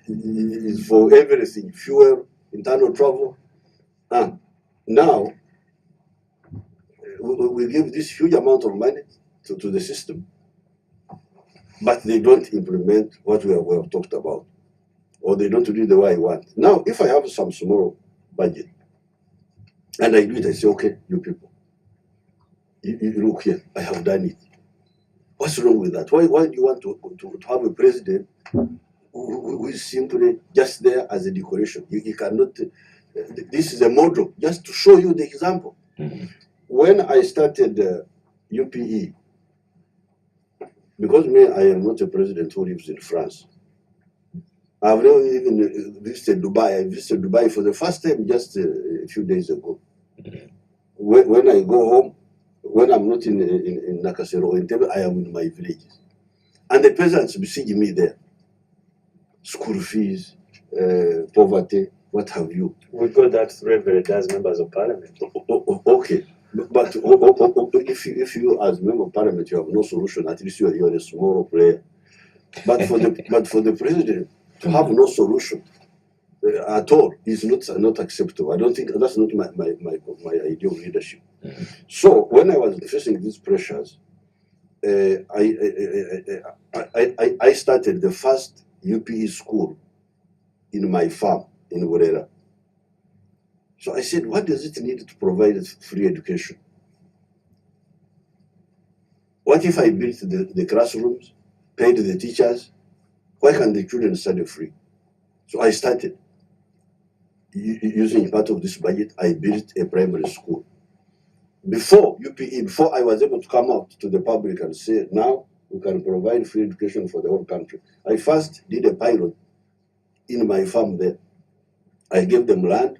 Speaker 4: is for everything, fuel, internal travel. Now, we give this huge amount of money to the system, but they don't implement what we have talked about, or they don't do it the way I want. Now, if I have some small budget, and I do it, I say, okay, you people, you look here, I have done it. What's wrong with that? Why do you want to have a president who is simply just there as a decoration? You cannot. This is a model just to show you the example. When I started UPE, because I am not a president who lives in France. I've never even visited Dubai. I visited Dubai for the first time just a few days ago. When I go home, when I'm not in Nakasero or in Tebe, I am in my villages. And the peasants besiege me there. School fees, poverty, what have you.
Speaker 6: We got that revered as members of parliament.
Speaker 4: Okay. But if you as member of parliament, you have no solution, at least you are a small player. But for the president to have no solution at all is not acceptable. I don't think that's not my idea of leadership. So when I was facing these pressures, I started the first UPE school in my farm in Burera. So I said, what does it need to provide free education? What if I built the classrooms, paid the teachers? Why can't the children study free? So I started. Using part of this budget, I built a primary school. Before UPE, before I was able to come out to the public and say, now we can provide free education for the whole country, I first did a pilot in my farm there. I gave them land,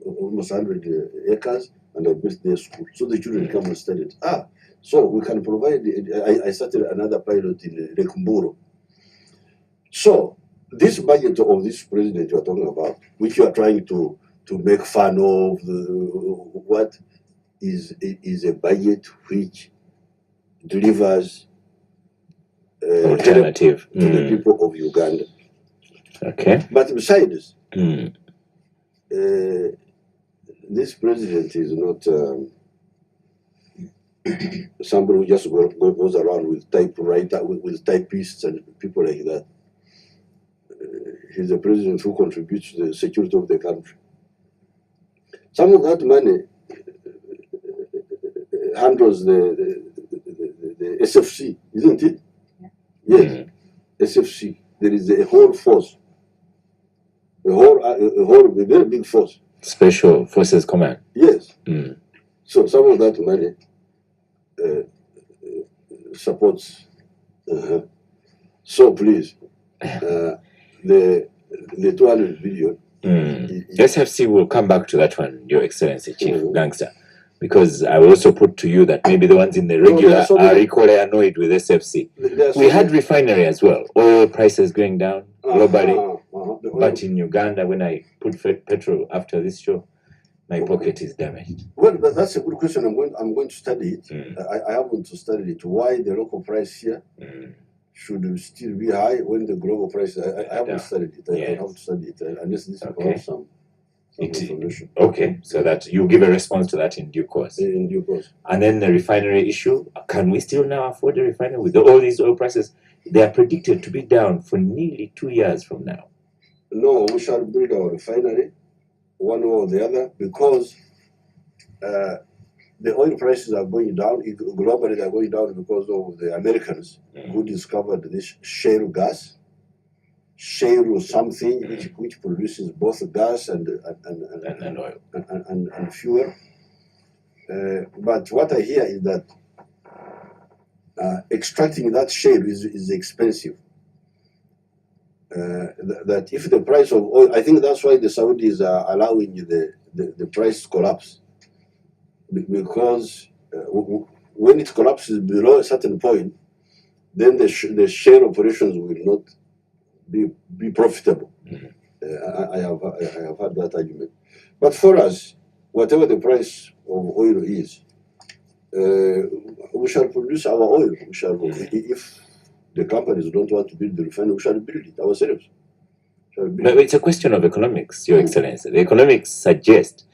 Speaker 4: almost 100 acres, and I built their school. So the children come and study. So we can provide, I started another pilot in Rekumburo. So this budget of this president you are talking about, which you are trying to make fun of, what is a budget which delivers
Speaker 2: alternative
Speaker 4: to the people of Uganda.
Speaker 2: Okay.
Speaker 4: But besides, this president is not somebody who just goes around with typewriter, with typists and people like that. He's a president who contributes to the security of the country. Some of that money handles the SFC, isn't it? Yes, SFC. There is a whole force, a very big force.
Speaker 2: Special Forces Command.
Speaker 4: Yes. So some of that money supports. So please, the 200 billion.
Speaker 2: SFC will come back to that one, Your Excellency, Chief Gangster, because I will also put to you that maybe the ones in the regular are equally annoyed with SFC. We had refinery as well, oil prices going down globally. But in Uganda, when I put petrol after this show, my pocket is damaged.
Speaker 4: Well, that's a good question. I'm going to study it. I haven't studied it. Why the local price here should still be high when the global price? I haven't studied it. I have to study it unless this is some information.
Speaker 2: Okay, so that you give a response to that in due course.
Speaker 4: In due course.
Speaker 2: And then the refinery issue. Can we still now afford a refinery with all these oil prices? They are predicted to be down for nearly 2 years from now.
Speaker 4: No, we shall build our refinery, one way or the other, because the oil prices are going down. Globally, they are going down because of the Americans who discovered this shale gas. Shale was something which produces both gas and
Speaker 2: oil
Speaker 4: and fuel. But what I hear is that extracting that shale is expensive. That if the price of oil, I think that's why the Saudis are allowing the price to collapse, because when it collapses below a certain point, then the shale operations will not be profitable. I have had that argument. But for us, whatever the price of oil is, we shall produce our oil. We shall, if the companies don't want to build the refinery, we shall build it ourselves.
Speaker 2: But it's a question of economics, Your Excellency. The economics suggest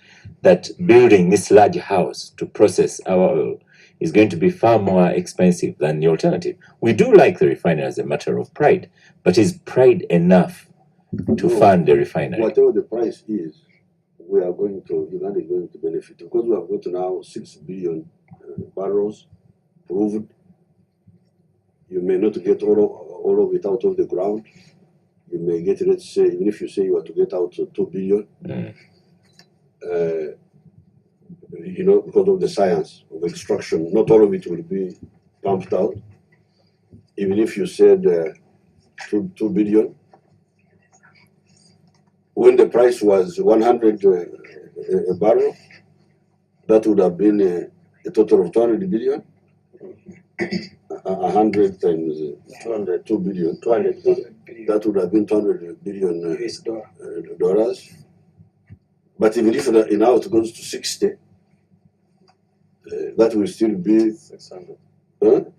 Speaker 2: that building this large house to process our oil is going to be far more expensive than the alternative. We do like the refinery as a matter of pride, but is pride enough to fund the refinery?
Speaker 4: Whatever the price is, Uganda is going to benefit, because we have got now 6 billion barrels proved. You may not get all of it out of the ground. You may get, let's say, even if you say you are to get out 2 billion, because of the science of extraction, not all of it will be pumped out. Even if you said 2 billion, when the price was 100 a barrel, that would have been a total of 200 billion. 100 times 2 billion. 200 billion. That would have been 200 billion US dollars. But even if now it goes to 60, that will still be 600. No,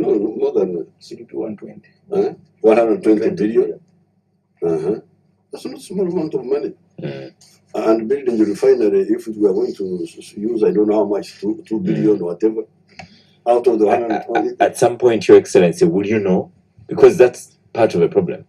Speaker 4: more than
Speaker 3: 120.
Speaker 4: 120 billion. That's not a small amount of money. And building the refinery, if we are going to use, I don't know how much, 2 billion or whatever, out of the 120.
Speaker 2: At some point, Your Excellency, will you know? Because that's part of the problem.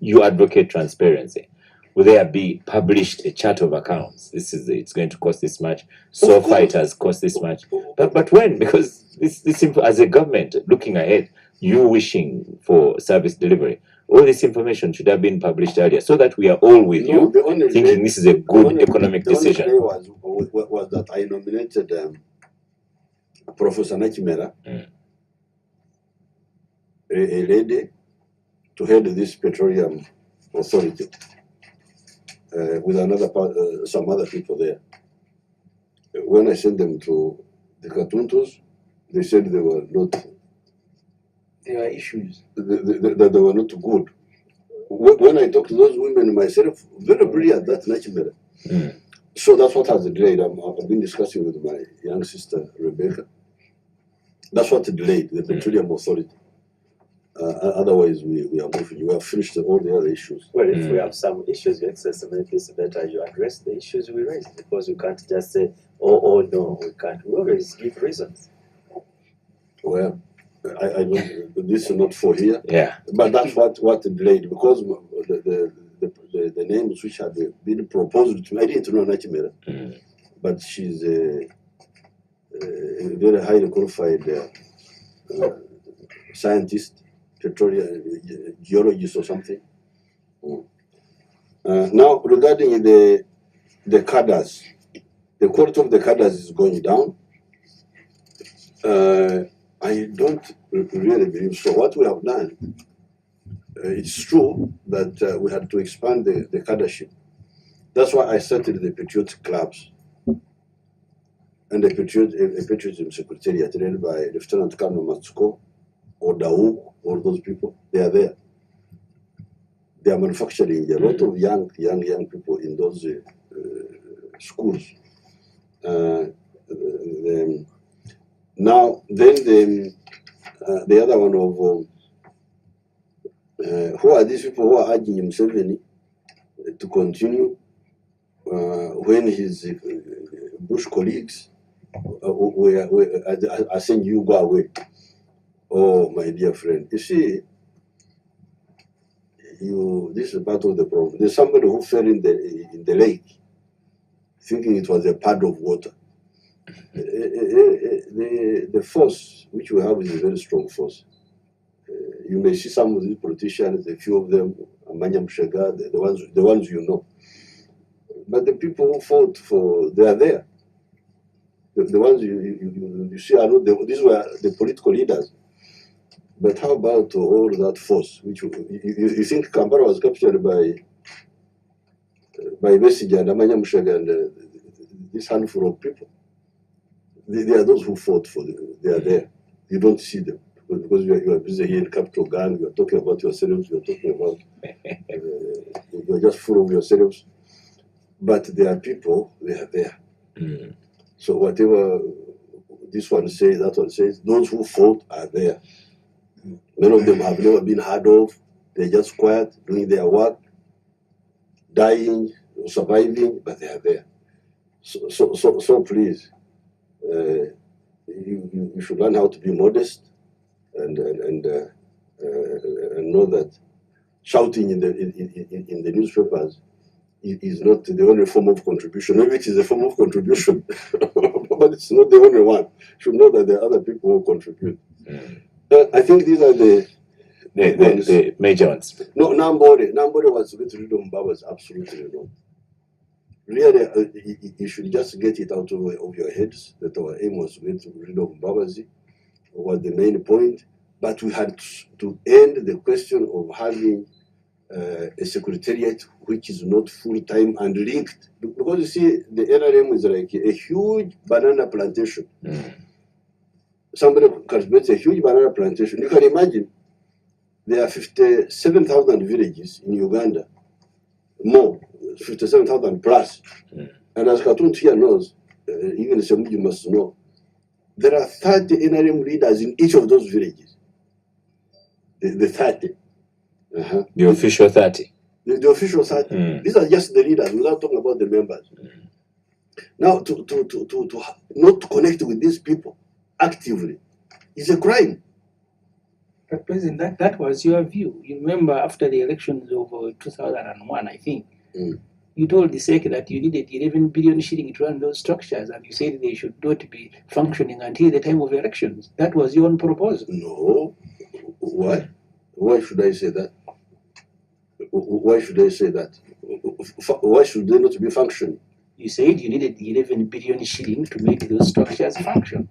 Speaker 2: You advocate transparency. Will there be published a chart of accounts? It's going to cost this much. So fighters cost this much. But when? Because this as a government looking ahead, you wishing for service delivery, all this information should have been published earlier, so that we are all with you, thinking this is a good economic decision.
Speaker 4: The only day was that I nominated Professor Nakimera, a lady, to head this petroleum authority, with some other people there. When I sent them to the Katuntus, they said they were not.
Speaker 3: There are issues.
Speaker 4: That they were not good. When I talked to those women myself, very brilliant, that Nakimera. So that's what has delayed. I've been discussing with my young sister, Rebecca. That's what delayed the petroleum authority. Otherwise, we are moving. We have finished all the other issues.
Speaker 6: Well, if we have some issues, Your Excellency, maybe it's better you address the issues we raise, because we can't just say, oh, no, we can't. We always give reasons.
Speaker 4: Well, I don't, this is not for here.
Speaker 2: Yeah.
Speaker 4: But that's what delayed, because the names which had been proposed to me, I didn't know Nakimera, but she's a very highly qualified scientist, petroleum geologist or something. Now, regarding the cadres, the quality of the cadres is going down. I don't really believe so. What we have done, it's true that we had to expand the cadreship. That's why I started the patriotic clubs and the patriotism secretariat led by Lieutenant Colonel Matsuko or Daouk, all those people. They are there. they are manufacturing a lot of young people in those schools. Now, then the other one of who are these people who are urging Museveni to continue when his Bush colleagues are saying you go away? Oh, my dear friend, you see, this is part of the problem. There's somebody who fell in the lake, thinking it was a pad of water. The force which we have is a very strong force. You may see some of these politicians, a few of them, Amanya Mshega, the ones you know. But the people who fought they are there. The ones you see are not these were the political leaders. But how about all that force? Which you think Kampala was captured by Besigye and Amanya Mshega and this handful of people? They are those who fought they are there. You don't see them because you are busy here in capital gang. You are talking about yourselves. You are talking about you are just full of yourselves. But there are people. They are there. So whatever this one says, that one says, those who fought are there. Many of them have never been heard of. They're just quiet, doing their work, dying, surviving, but they are there. So please, you should learn how to be modest and know that shouting in the newspapers is not the only form of contribution. Maybe it is a form of contribution, but it's not the only one. You should know that there are other people who contribute. I think these are the
Speaker 2: major ones.
Speaker 4: No, nobody wants to get rid of Mbabazi. Absolutely not. Really, you should just get it out of your heads that our aim was to get rid of Mbabazi, was the main point. But we had to end the question of having a secretariat which is not full-time and linked. Because you see, the NRM is like a huge banana plantation. Somebody cultivates a huge banana plantation. You can imagine there are 57,000 villages in Uganda, more, 57,000 plus. And as Katun here knows, even Ssemujju must know, there are 30 NRM leaders in each of those villages. The 30.
Speaker 2: The official 30.
Speaker 4: The official 30. These are just the leaders, without talking about the members. Now, to not connect with these people actively is a crime.
Speaker 3: But President, that was your view. You remember after the elections of 2001, I think, you told the SEC that you needed 11 billion shilling to run those structures, and you said they should not be functioning until the time of elections. That was your own proposal.
Speaker 4: No. Why? Why should I say that? Why should I say that? Why should they not be functioning?
Speaker 3: You said you needed 11 billion shilling to make those structures function.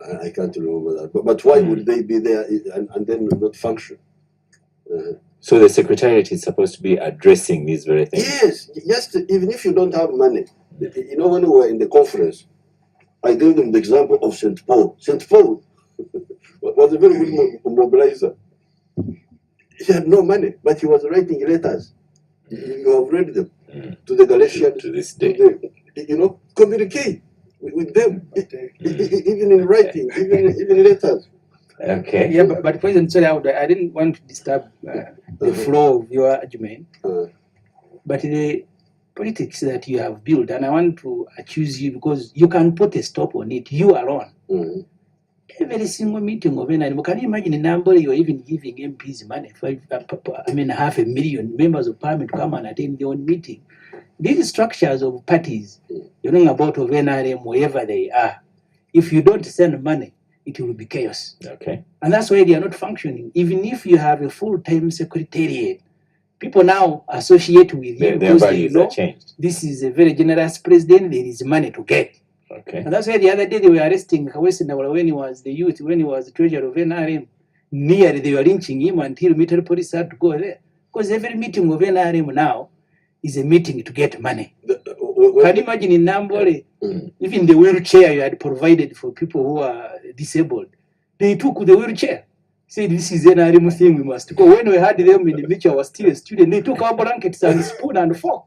Speaker 4: I can't remember that. But why would they be there and then not function?
Speaker 2: So the Secretariat is supposed to be addressing these very things?
Speaker 4: Yes, just even if you don't have money. You know, when we were in the conference, I gave them the example of St. Paul. St. Paul was a very good mobilizer. He had no money, but he was writing letters. You have read them to the Galatians.
Speaker 2: To this day.
Speaker 4: Communicate with them, even in writing, even letters.
Speaker 2: Okay.
Speaker 3: Yeah, but President, sorry, I didn't want to disturb the flow of your argument. But the politics that you have built, and I want to accuse you because you can put a stop on it, you alone. Every single meeting of NRM, can you imagine the number you're even giving MPs money? 500,000 members of parliament come and attend their own meeting. These structures of parties, you know about of NRM, wherever they are, if you don't send money, it will be chaos.
Speaker 2: Okay.
Speaker 3: And that's why they are not functioning. Even if you have a full-time secretariat, people now associate with you
Speaker 2: Their
Speaker 3: because
Speaker 2: values
Speaker 3: they know
Speaker 2: are changed.
Speaker 3: this is a very generous president, there is money to get.
Speaker 2: Okay.
Speaker 3: And that's why the other day they were arresting Kawesi Nawala when he was the youth, when he was the treasurer of NRM. Nearly they were lynching him until military police had to go there. Because every meeting of NRM now is a meeting to get money. Can you imagine in Nambole, even the wheelchair you had provided for people who are disabled, they took the wheelchair. See, this is an animal thing we must go. When we had them in the beach, I was still a student. They took our blankets and spoon and fork.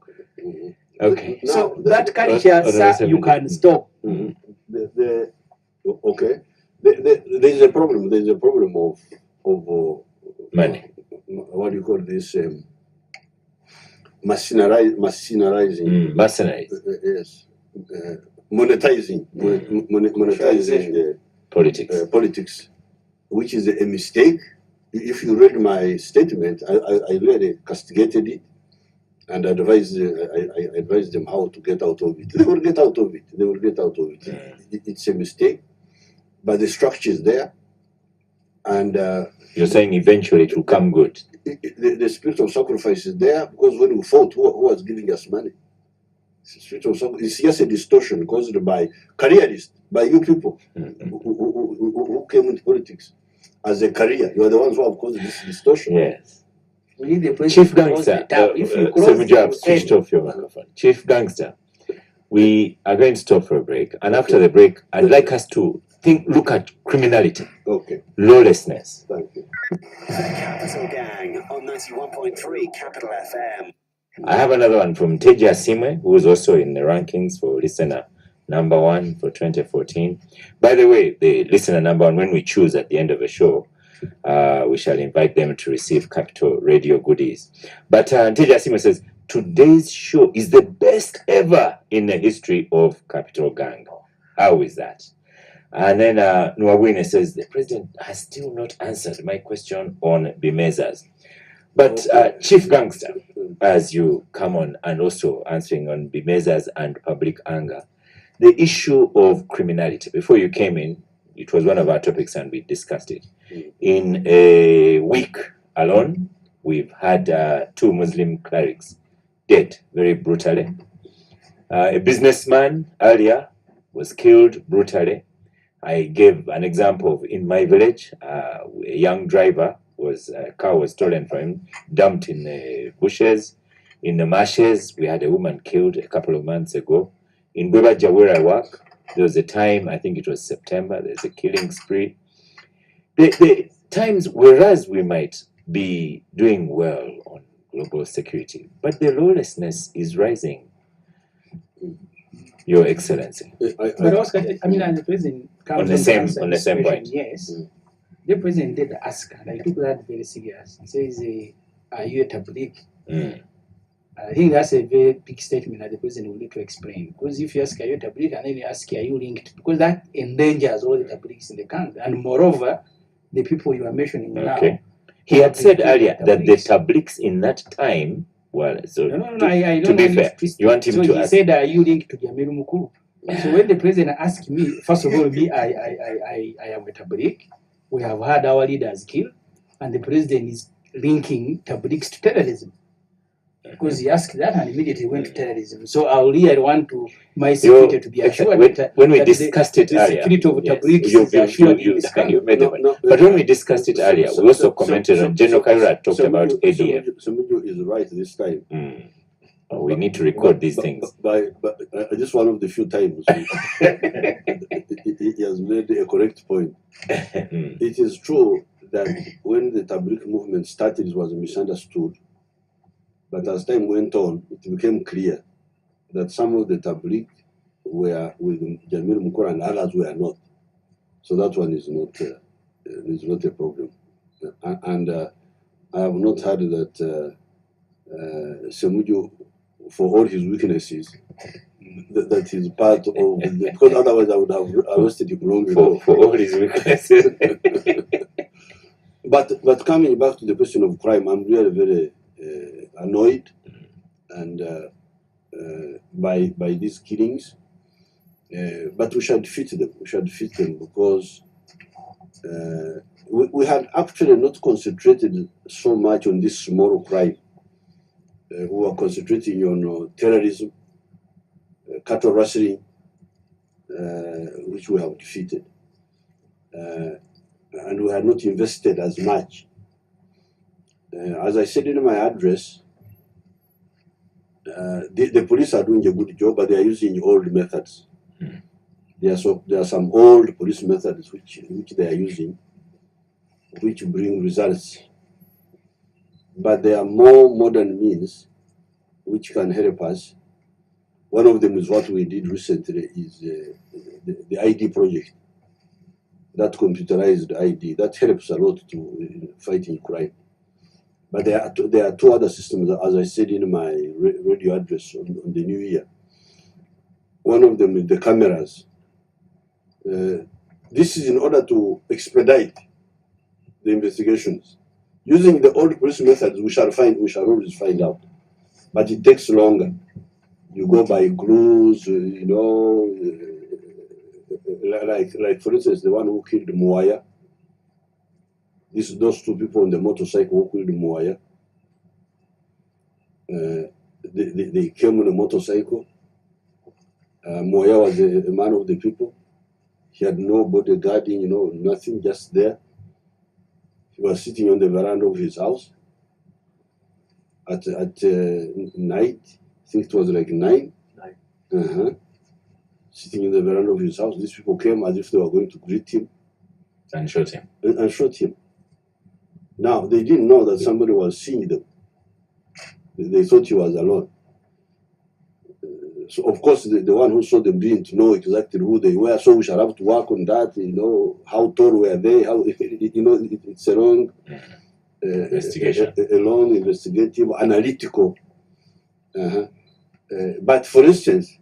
Speaker 2: Okay.
Speaker 3: So that culture, sir, you can stop.
Speaker 4: Okay. There is a problem. There is a problem of
Speaker 2: Money.
Speaker 4: What do you call this? Mercenarizing.
Speaker 2: Mercenaries.
Speaker 4: Yes. Monetizing politics, which is a mistake. If you read my statement, I really castigated it and advised them how to get out of it. They will get out of it. It's a mistake, but the structure is there. And
Speaker 2: you're saying eventually it will come good.
Speaker 4: The spirit of sacrifice is there, because when we fought, who was giving us money? Spirit of sacrifice. It's just a distortion caused by careerists, by you people who came into politics as a career. You are the ones who have caused this distortion.
Speaker 2: Yes.
Speaker 3: We need the
Speaker 2: Chief Gangster, Ssemujju, I've switched off your microphone. Chief Gangster, we are going to stop for a break, and after the break, I'd like us to look at criminality, lawlessness.
Speaker 4: Thank you.
Speaker 5: The Capital Gang on 91.3 Capital FM.
Speaker 2: I have another one from Teja Simwe, who is also in the rankings for listener number 1 for 2014. By the way, the listener number 1, when we choose at the end of the show, we shall invite them to receive Capital Radio goodies. But Teja Simwe says, today's show is the best ever in the history of Capital Gang. How is that? And then Nwabwine says, the president has still not answered my question on Bimezas. But Chief Gangster, as you come on and also answering on Bimezas and public anger, the issue of criminality, before you came in, it was one of our topics and we discussed it. In a week alone, we've had 2 Muslim clerics dead very brutally. A businessman earlier was killed brutally. I gave an example of in my village, a young driver a car was stolen from him, dumped in the bushes, in the marshes. We had a woman killed a couple of months ago. In Gwebaja, where I work, there was a time, I think it was September, there's a killing spree. The times, whereas we might be doing well on global security, but the lawlessness is rising. Your Excellency.
Speaker 3: But also, I mean, and the president comes
Speaker 2: on the same point.
Speaker 3: Yes. The president did ask, and I took that very serious. He says, are you a tabligh? I think that's a very big statement that the president will need to explain. Because if you ask, are you a tabligh, and then you ask, are you linked? Because that endangers all the tablighs in the country. And moreover, the people you are mentioning now.
Speaker 2: He had said earlier that the tablighs in that time, I don't to be fair, you want him to ask.
Speaker 3: He said, are you linked to Jamiru Mukuru? So when the president asked me, first of all, I am a tabligh. We have had our leaders killed, and the president is linking tablighs to terrorism. Because he asked that and immediately went to terrorism. So I really want my security to be assured
Speaker 2: when we discussed it earlier.
Speaker 3: The security of tablighs is assured in this country.
Speaker 2: But when we discussed it earlier, we also commented on General Kaira talked about ADF.
Speaker 4: Ssemujju is right this time.
Speaker 2: We need to record these things.
Speaker 4: But just one of the few times he has made a correct point. It is true that when the tabligh movement started, it was misunderstood. But as time went on, it became clear that some of the tabligh were with Jamiru Mukuru and others were not. So that one is not a problem. And I have not heard that Ssemujju, for all his weaknesses, that is part of because otherwise I would have arrested him long ago.
Speaker 2: For all his weaknesses.
Speaker 4: But coming back to the question of crime, I'm really very annoyed and by these killings. But we should fit them. We should fit them because we had actually not concentrated so much on this small crime. We were concentrating on terrorism, cattle rustling, which we have defeated. And we had not invested as much. As I said in my address, the police are doing a good job, but they are using old methods. There are some old police methods which they are using. which bring results. But there are more modern means which can help us. One of them is what we did recently, is the ID project, that computerized ID. That helps a lot to fighting crime. But there are two other systems, as I said in my radio address on the New Year. One of them is the cameras. This is in order to expedite the investigations. Using the old police methods, we shall always find out, but it takes longer. You go by clues, like for instance, the one who killed Muaya. Those two people on the motorcycle who killed Muaya. They came on a motorcycle. Muaya was a man of the people. He had no bodyguarding, nothing, just there. He was sitting on the veranda of his house at night. I think it was like 9. Sitting in the veranda of his house. These people came as if they were going to greet him.
Speaker 2: And shot him.
Speaker 4: And shot him. Now, they didn't know that somebody was seeing them. They thought he was alone. So, of course, the one who saw them didn't know exactly who they were, so we shall have to work on that, how tall were they, it's a long
Speaker 2: investigation.
Speaker 4: A long investigative, analytical. But for instance,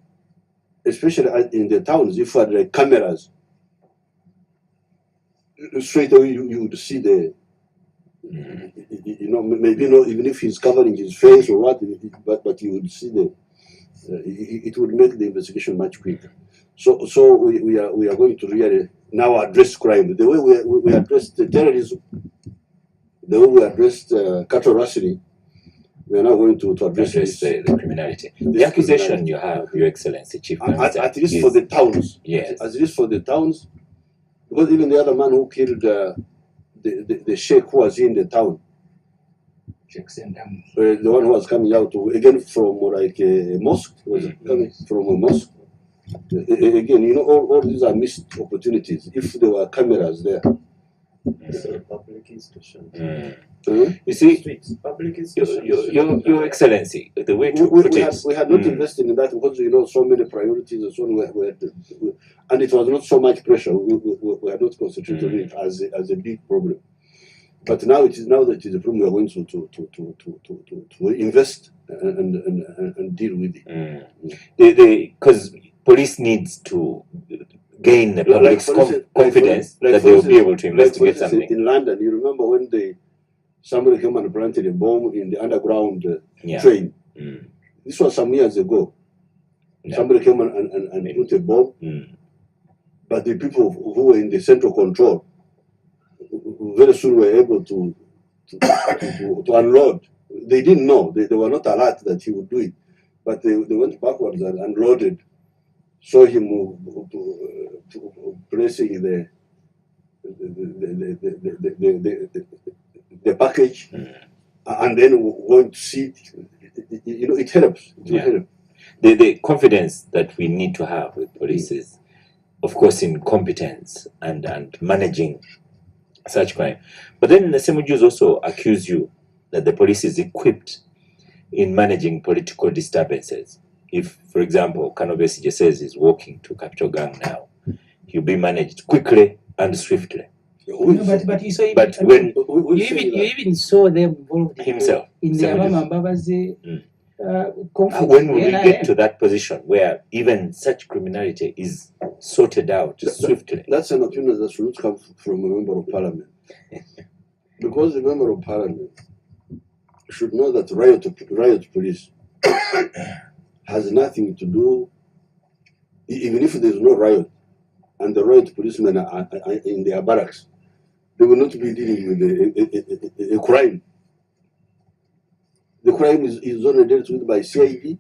Speaker 4: especially in the towns, if you had like cameras, straight away you would see the, maybe even if he's covering his face or what, but you would see the, it would make the investigation much quicker. So we are going to really now address crime. The way we addressed terrorism, the way we addressed cattle rustling, we are now going to address
Speaker 2: the criminality. The accusation you have, Your Excellency, Chief Minister,
Speaker 4: at least for the towns.
Speaker 2: Yes.
Speaker 4: At least for the towns, because even the other man who killed the sheikh who was in the town, the one who was coming out again from like a mosque, was coming from a mosque. Again, all these are missed opportunities. If there were cameras there.
Speaker 6: Public institutions.
Speaker 2: You see,
Speaker 6: Streets, public institutions.
Speaker 2: Your Excellency, the way to put it,
Speaker 4: we had not invested in that because so many priorities and so on and it was not so much pressure. We had not concentrated on it as a big problem. But now that it is a problem, we are going to invest and deal with it.
Speaker 2: Because police needs to gain the public's confidence that they will be able to investigate something.
Speaker 4: In London, you remember when somebody came and planted a bomb in the underground train. This was some years ago. Somebody came and put a bomb, but the people who were in the central control very soon were able to unload. They didn't know. They were not alert that he would do it, but they went backwards and unloaded. Saw him placing the package, and then going to see it. It helps. It helps.
Speaker 2: The confidence that we need to have with police is, of course, in competence and managing such crime. But then the Ssemujju also accuse you that the police is equipped in managing political disturbances. If, for example, Kano Besigye says he's walking to Capital Gang now, he'll be managed quickly and swiftly.
Speaker 3: But you saw you even saw them involved
Speaker 2: himself
Speaker 3: in the Abama Mbabazi conflict.
Speaker 2: When will we get to that position where even such criminality is sorted out swiftly?
Speaker 4: That's an opinion that should not come from a member of parliament. Because the member of parliament should know that riot police has nothing to do, even if there's no riot, and the riot policemen are in their barracks, they will not be dealing with a crime. The crime is only dealt with by CID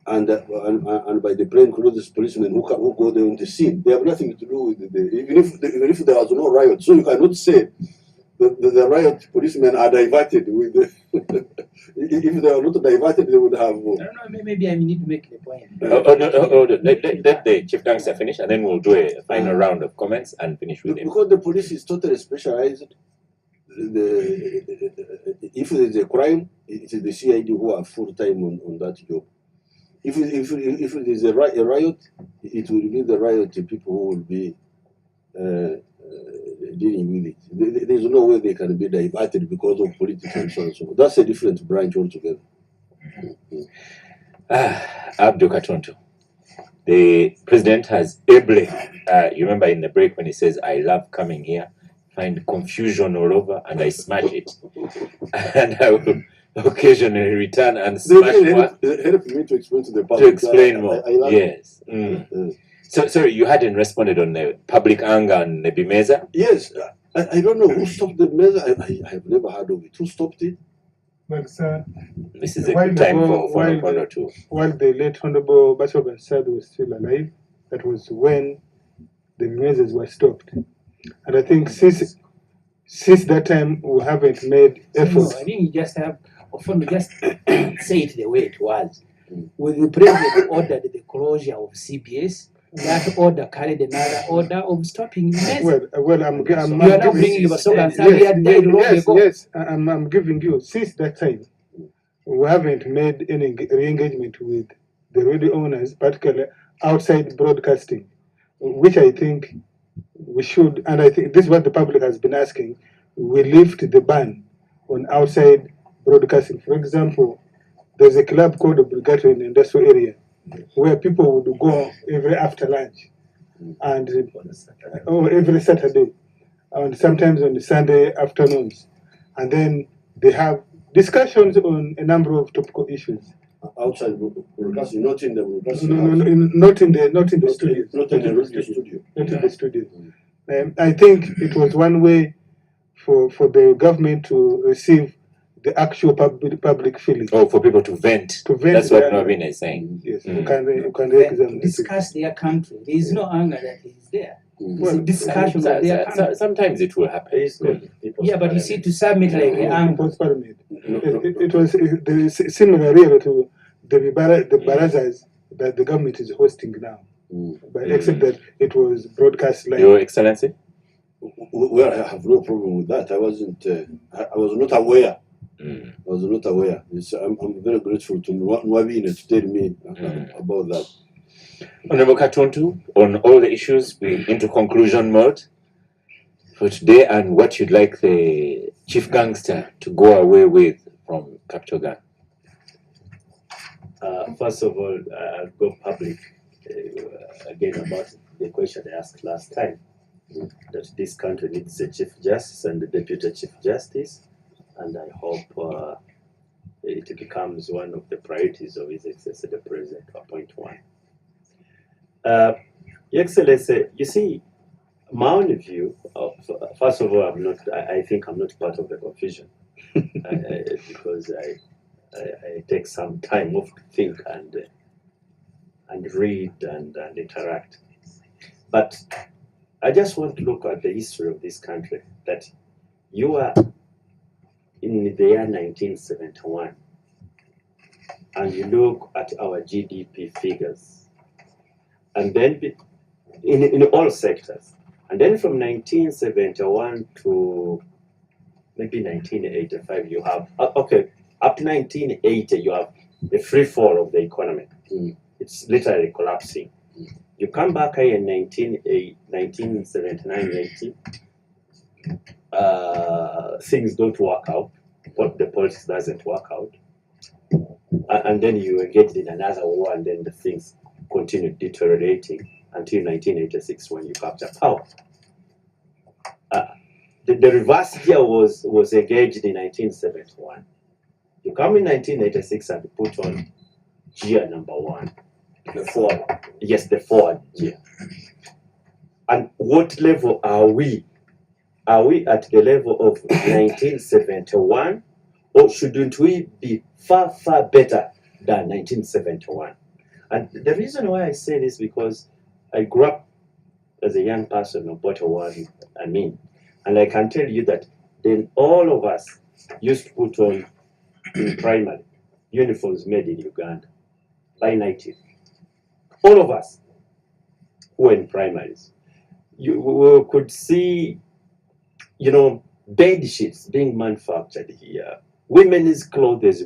Speaker 4: and by the plain clothes policemen who go there on the scene. They have nothing to do with even if there was no riot. So you cannot say the riot policemen are diverted with If they are not diverted, they would have.
Speaker 3: I don't know, maybe I need to make the point.
Speaker 2: No. Let the chief gangster finish, and then we'll do a final round of comments and finish with him.
Speaker 4: Because the police is totally specialized. If there is a crime, it is the CID who are full time on that job. If it is a riot, it will be the riot people who will be dealing with it. There is no way they can be diverted because of politics and so on. So that's a different branch altogether.
Speaker 2: Abdul Katonto, the president has ably, you remember in the break when he says, I love coming here, find confusion all over, and I smash it. And I will occasionally return and smash more.
Speaker 4: Help me to explain to the public.
Speaker 2: To explain more.
Speaker 4: I
Speaker 2: Yes. So, sorry, you hadn't responded on the public anger on the Bimeza?
Speaker 4: Yes. I don't know who stopped the measure. I have never heard of it. Who stopped it?
Speaker 7: Well, sir,
Speaker 2: This is a good time for a corner too.
Speaker 7: while the late Honorable Bachogan Sadu was still alive, that was when the measures were stopped. And I think since that time, we haven't made efforts.
Speaker 3: No, I think you just have, often just say it the way it was. When the president ordered the closure of CBS, that order carried another order of stopping the measure.
Speaker 7: Well, I'm
Speaker 3: You are now bringing your slogan.
Speaker 7: Yes, I'm giving you. Since that time, we haven't made any re-engagement with the radio owners, particularly outside broadcasting, which I think we should, and I think this is what the public has been asking. We lift the ban on outside broadcasting. For example, there's a club called Obligatory in the industrial area, where people would go every after lunch, and every Saturday, and sometimes on the Sunday afternoons, and then they have discussions on a number of topical issues.
Speaker 4: Outside broadcasting, not in the broadcasting.
Speaker 7: Not in the studio.
Speaker 4: Not in the radio studio.
Speaker 7: Not in the studio. I think it was one way for the government to receive the actual public feeling.
Speaker 2: Oh, for people to vent. That's what Novin is saying.
Speaker 7: Yes, you can examine
Speaker 3: discuss their country. There is no anger that is there. It's a
Speaker 7: Well,
Speaker 3: discussion of their country.
Speaker 2: Sometimes it will happen.
Speaker 3: Yeah, but you see, to submit like the anger.
Speaker 7: It was similar really to the barazas that the government is hosting now, but except that it was broadcast live.
Speaker 2: Your Excellency?
Speaker 4: Well, I have no problem with that. I wasn't. I was not aware. I was not aware. I'm very grateful to Nwabine to tell me about that.
Speaker 2: Honorable Katonto, on all the issues, we're into conclusion mode for today, and what you'd like the chief gangster to go away with from Capital Gang.
Speaker 6: First of all, I'll go public again about the question I asked last time, that this country needs a chief justice and the deputy chief justice, and I hope it becomes one of the priorities of His Excellency the President to appoint one. Your Excellency, you see, my own view of, first of all, I think I'm not part of the confusion because I take some time off to think and read and interact. But I just want to look at the history of this country, that you are in the year 1971, and you look at our GDP figures, and then in all sectors, and then from 1971 to maybe 1985, you have, okay, up to 1980, you have the free fall of the economy. It's literally collapsing. You come back here in 1979, 80, things don't work out. The politics doesn't work out. And then you engage in another war, and then the things continue deteriorating until 1986 when you capture power. The reverse gear was engaged in 1971. You come in 1986 and put on gear number 1. The forward. Yes, the forward gear. And what level are we? Are we at the level of 1971, or shouldn't we be far, far better than 1971? And the reason why I say this is because I grew up as a young person of what I mean. And I can tell you that then all of us used to put on in primary, uniforms made in Uganda by native. All of us who were in primaries, we could see, bed sheets being manufactured here. Women's clothes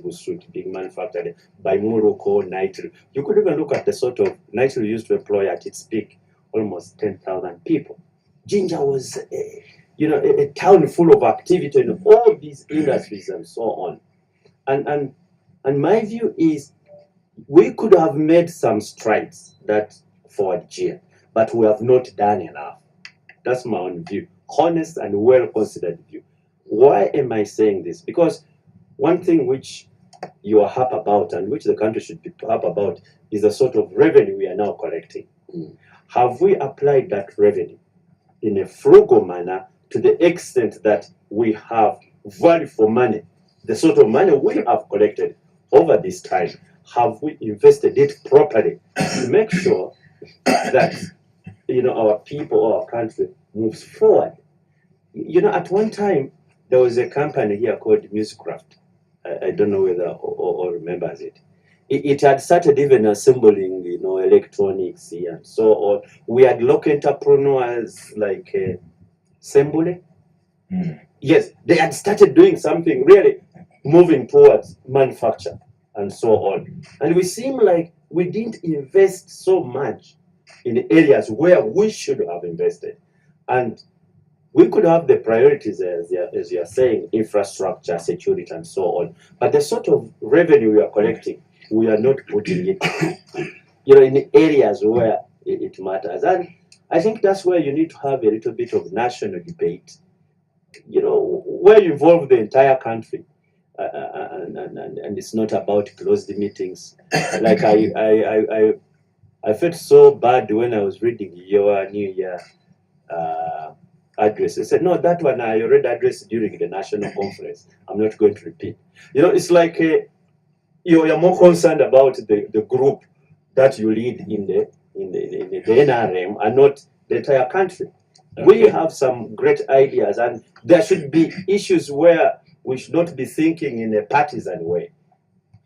Speaker 6: being manufactured by Morocco, Nigeria. You could even look at the sort of Nigeria used to employ at its peak almost 10,000 people. Jinja was, a town full of activity in all these industries and so on. And my view is we could have made some strides that forward year, but we have not done enough. That's my own view, honest and well-considered view. Why am I saying this? Because one thing which you are happy about and which the country should be happy about is the sort of revenue we are now collecting. Have we applied that revenue in a frugal manner to the extent that we have value for money? The sort of money we have collected over this time, have we invested it properly to make sure that our people, our country moves forward? At one time there was a company here called Musecraft. I don't know whether or remembers it. It had started even assembling, electronics and so on. We had local entrepreneurs like Sembule. Yes, they had started doing something really moving towards manufacture and so on. And we seem like we didn't invest so much in the areas where we should have invested. And we could have the priorities, as you are saying, infrastructure, security, and so on. But the sort of revenue we are collecting, we are not putting it, in the areas where it matters. And I think that's where you need to have a little bit of national debate, where you involve the entire country. And it's not about closed meetings. Like I felt so bad when I was reading your New Year address. I said, no, that one I already addressed during the national conference. I'm not going to repeat. It's like you're more concerned about the group that you lead in the NRM and not the entire country. Okay. We have some great ideas, and there should be issues where we should not be thinking in a partisan way,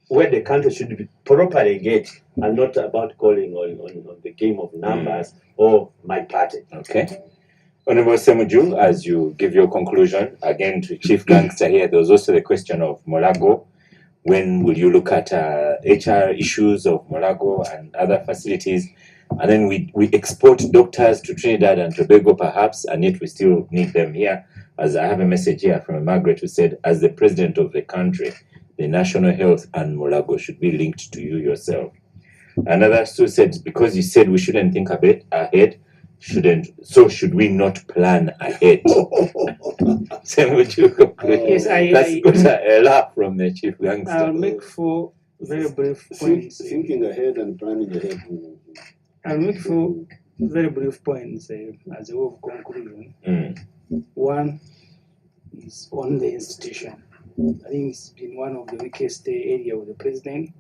Speaker 6: where the country should be properly engaged and not about calling on the game of numbers or my party.
Speaker 2: Okay. Honorable Ssemujju, as you give your conclusion, again to Chief Gangster here, there was also the question of Molago. When will you look at HR issues of Molago and other facilities? And then we export doctors to Trinidad and Tobago perhaps, and yet we still need them here. As I have a message here from Margaret who said, as the president of the country, the national health and Molago should be linked to you yourself. Another who said, because you said we shouldn't think a bit ahead, should we not plan ahead? Would you conclude?
Speaker 3: Yes,
Speaker 2: That's got a laugh from the Chief Gangster.
Speaker 3: I'll make 4 very brief points.
Speaker 4: Thinking ahead and planning ahead.
Speaker 3: I'll make 4 very brief points as a way of conclusion. One is on the institution. I think it's been one of the weakest area of the president,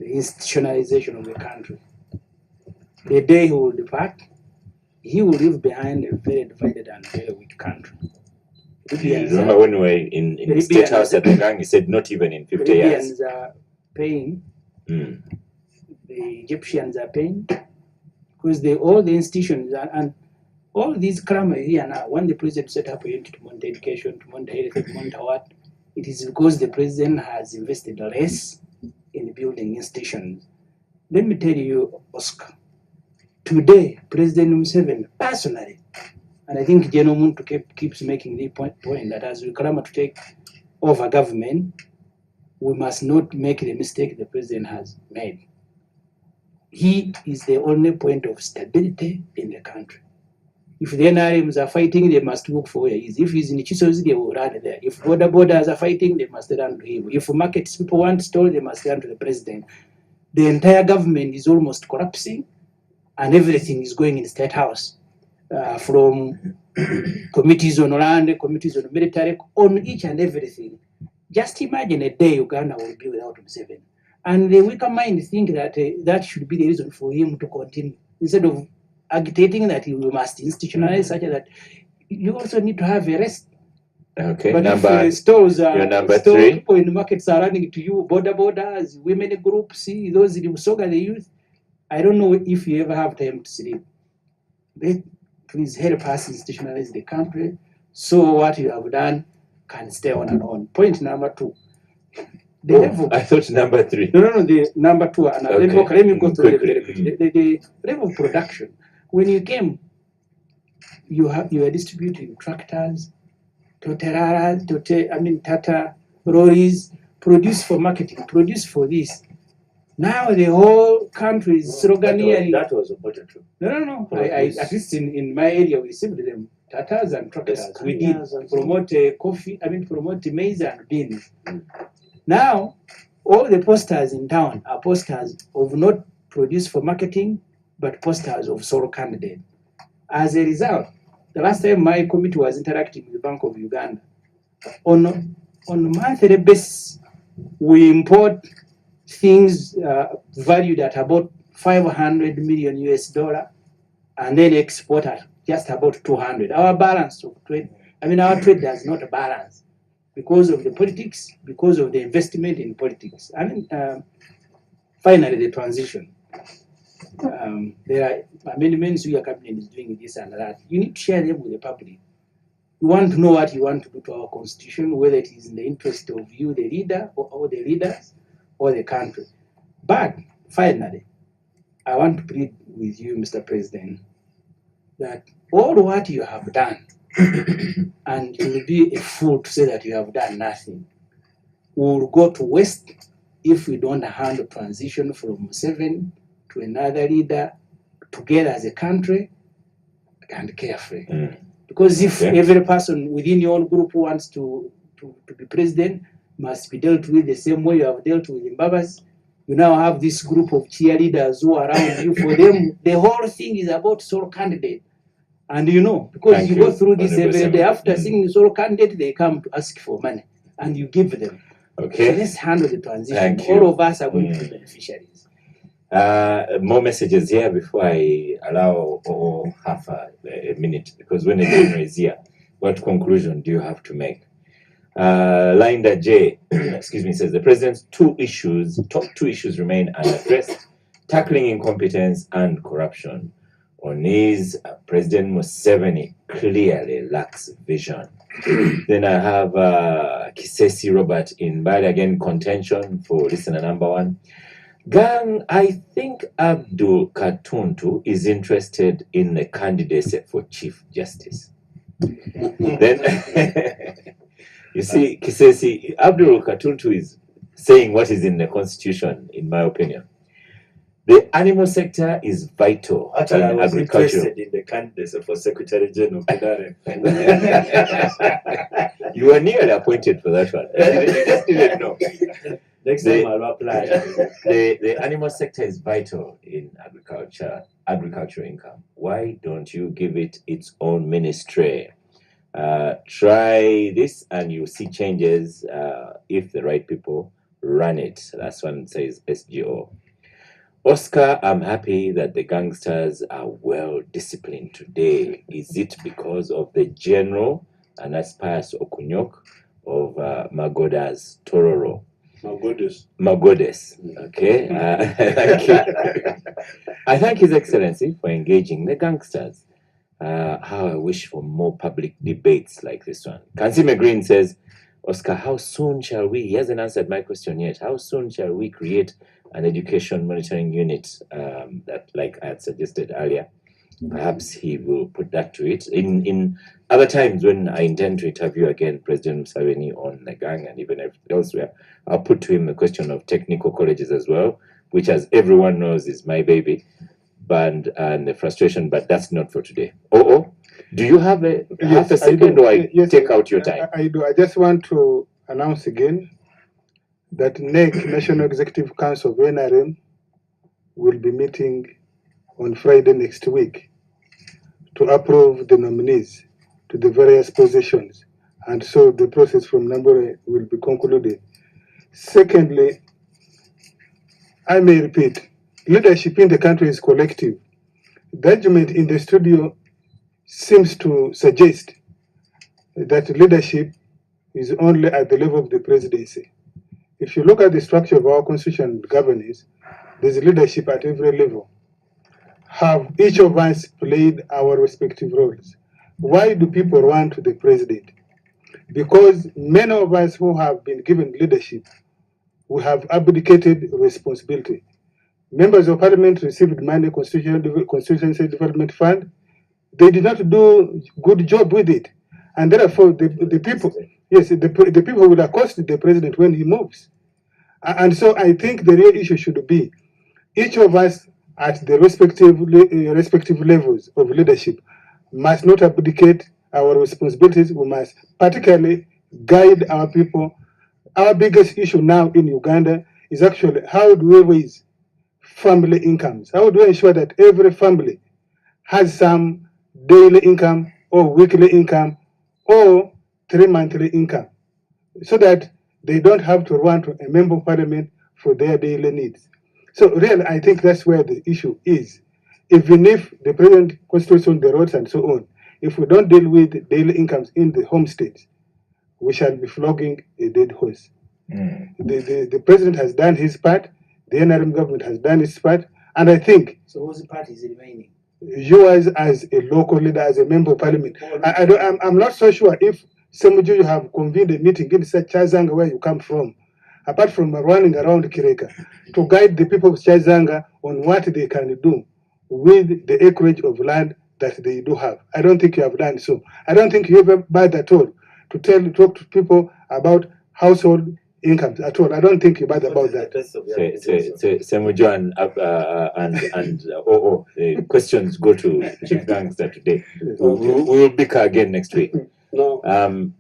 Speaker 3: the institutionalization of the country. The day he will depart, he will leave behind a very divided and very weak country.
Speaker 2: Remember when we were in the State House at the gang, he said not even in 50 years.
Speaker 3: Libyans are paying, the Egyptians are paying, because all the institutions and all these crime here now, when the president set up a unit to monitor education, to monitor health, to monitor what, it is because the president has invested less in building institutions. Let me tell you, Oscar, today, President Museveni personally, and I think General Muntu keeps making the point that as we come to take over government, we must not make the mistake the president has made. He is the only point of stability in the country. If the NRMs are fighting, they must look for where he is. If he's in Chisozi, they will run there. If borders are fighting, they must run to him. If markets people want store, they must run to the president. The entire government is almost collapsing, and everything is going in the State House. From committees on land, committees on military, on each and everything. Just imagine a day Uganda will be without Museveni. And the weaker mind think that that should be the reason for him to continue. Instead of agitating that we must institutionalize such that you also need to have a rest.
Speaker 2: Okay,
Speaker 3: But
Speaker 2: number
Speaker 3: if stores
Speaker 2: your
Speaker 3: are
Speaker 2: number three.
Speaker 3: people in the markets are running to you, borders, women groups, see those in Musoga, the youth. I don't know if you ever have time to sleep. Please help us institutionalize the country so what you have done can stay on and on. Point number 2. The level.
Speaker 2: I thought number 3.
Speaker 3: No, the number 2. And
Speaker 2: Okay.
Speaker 3: let me go through
Speaker 2: Quickly.
Speaker 3: the level of production. When you came, you are distributing tractors, Tata lorries, produce for marketing, produce for this. Now the whole country is sloganeering.
Speaker 6: That was a potato.
Speaker 3: No. At least in my area, we received them, Tatas and tractors. We did promote coffee, promote maize and beans. Now, all the posters in town are posters of not produced for marketing, but posters of solo candidate. As a result, the last time my committee was interacting with the Bank of Uganda, on a monthly basis, we import things valued at about $500 million and then export at just about 200. Our balance of trade, our trade does not balance because of the politics, because of the investment in politics. Finally, the transition. There are amendments your cabinet is doing this and that. You need to share them with the public. You want to know what you want to do to our constitution, whether it is in the interest of you, the leader, or the leaders, or the country. But finally, I want to plead with you, Mr. President, that all what you have done, and it will be a fool to say that you have done nothing, will go to waste if we don't handle transition from Museveni to another leader together as a country and carefully. Because if every person within your own group who wants to be president must be dealt with the same way you have dealt with Mbabas, you now have this group of cheerleaders who are around you. For them, the whole thing is about sole candidate. And because you go through this every day, after seeing the sole candidate, they come to ask for money, and you give them.
Speaker 2: Okay.
Speaker 3: So let's handle the transition.
Speaker 2: Thank you.
Speaker 3: All of us are going to be beneficiaries.
Speaker 2: More messages here before I allow half a minute, because when a general is here, what conclusion do you have to make? Linda J, says the president's top two issues remain unaddressed: tackling incompetence and corruption. On his, President Museveni clearly lacks vision. Then I have Kisesi Robert in Bali, again contention for listener number 1. Gang, I think Abdul Katuntu is interested in the candidacy for Chief Justice. Then, you see, Kisesi, Abdul Katuntu is saying what is in the Constitution, in my opinion. The animal sector is vital
Speaker 6: Actually, I was
Speaker 2: agriculture.
Speaker 6: interested in the candidacy for Secretary General.
Speaker 2: You were nearly appointed for that one. You just didn't know.
Speaker 6: Next time I'll apply.
Speaker 2: The animal sector is vital in agricultural income. Why don't you give it its own ministry? Try this and you see changes if the right people run it. That's one says SGO. Oscar, I'm happy that the gangsters are well disciplined today. Is it because of the general and Aspias Okunyok of Magoda's Tororo? Magodes. Okay. Thank you. I thank His Excellency for engaging the gangsters. How I wish for more public debates like this one. Kansime Green says, Oscar, how soon shall we, he hasn't answered my question yet, how soon shall we create an education monitoring unit that, like I had suggested earlier? Perhaps he will put that to it. In other times when I intend to interview again President Museveni on the gang and even elsewhere, I'll put to him the question of technical colleges as well, which, as everyone knows, is my baby, and the frustration, but that's not for today. Do you have half a second, or I take out your time?
Speaker 7: I do. I just want to announce again that NEC, National Executive Council of NRM, will be meeting on Friday next week to approve the nominees to the various positions. And so the process from Nambore will be concluded. Secondly, I may repeat, leadership in the country is collective. The argument in the studio seems to suggest that leadership is only at the level of the presidency. If you look at the structure of our constitution and governance, there's leadership at every level. Have each of us played our respective roles? Why do people run to the president? Because many of us who have been given leadership, we have abdicated responsibility. Members of parliament received money, constituency development fund. They did not do good job with it. And therefore, the people, yes, the people will accost the president when he moves. And so I think the real issue should be each of us at the respective levels of leadership must not abdicate our responsibilities. We must particularly guide our people. Our biggest issue now in Uganda is actually how do we raise family incomes? How do we ensure that every family has some daily income or weekly income or 3-monthly income so that they don't have to run to a member of parliament for their daily needs. So really, I think that's where the issue is. Even if the president constitutes on the roads and so on, if we don't deal with daily incomes in the home states, we shall be flogging a dead horse. The president has done his part, the NRM government has done its part, and I think
Speaker 3: So whose part is remaining?
Speaker 7: you as a local leader, as a member of parliament, I'm not so sure if Ssemujju you have convened a meeting in such Chazanga where you come from, apart from running around Kireka, to guide the people of Chazanga on what they can do with the acreage of land that they do have. I don't think you have done so. I don't think you ever bothered at all to talk to people about household incomes at all. I don't think you bother about that.
Speaker 2: Ssemujju and questions go to Chief Gangster today. We will bicker again next week.
Speaker 4: No.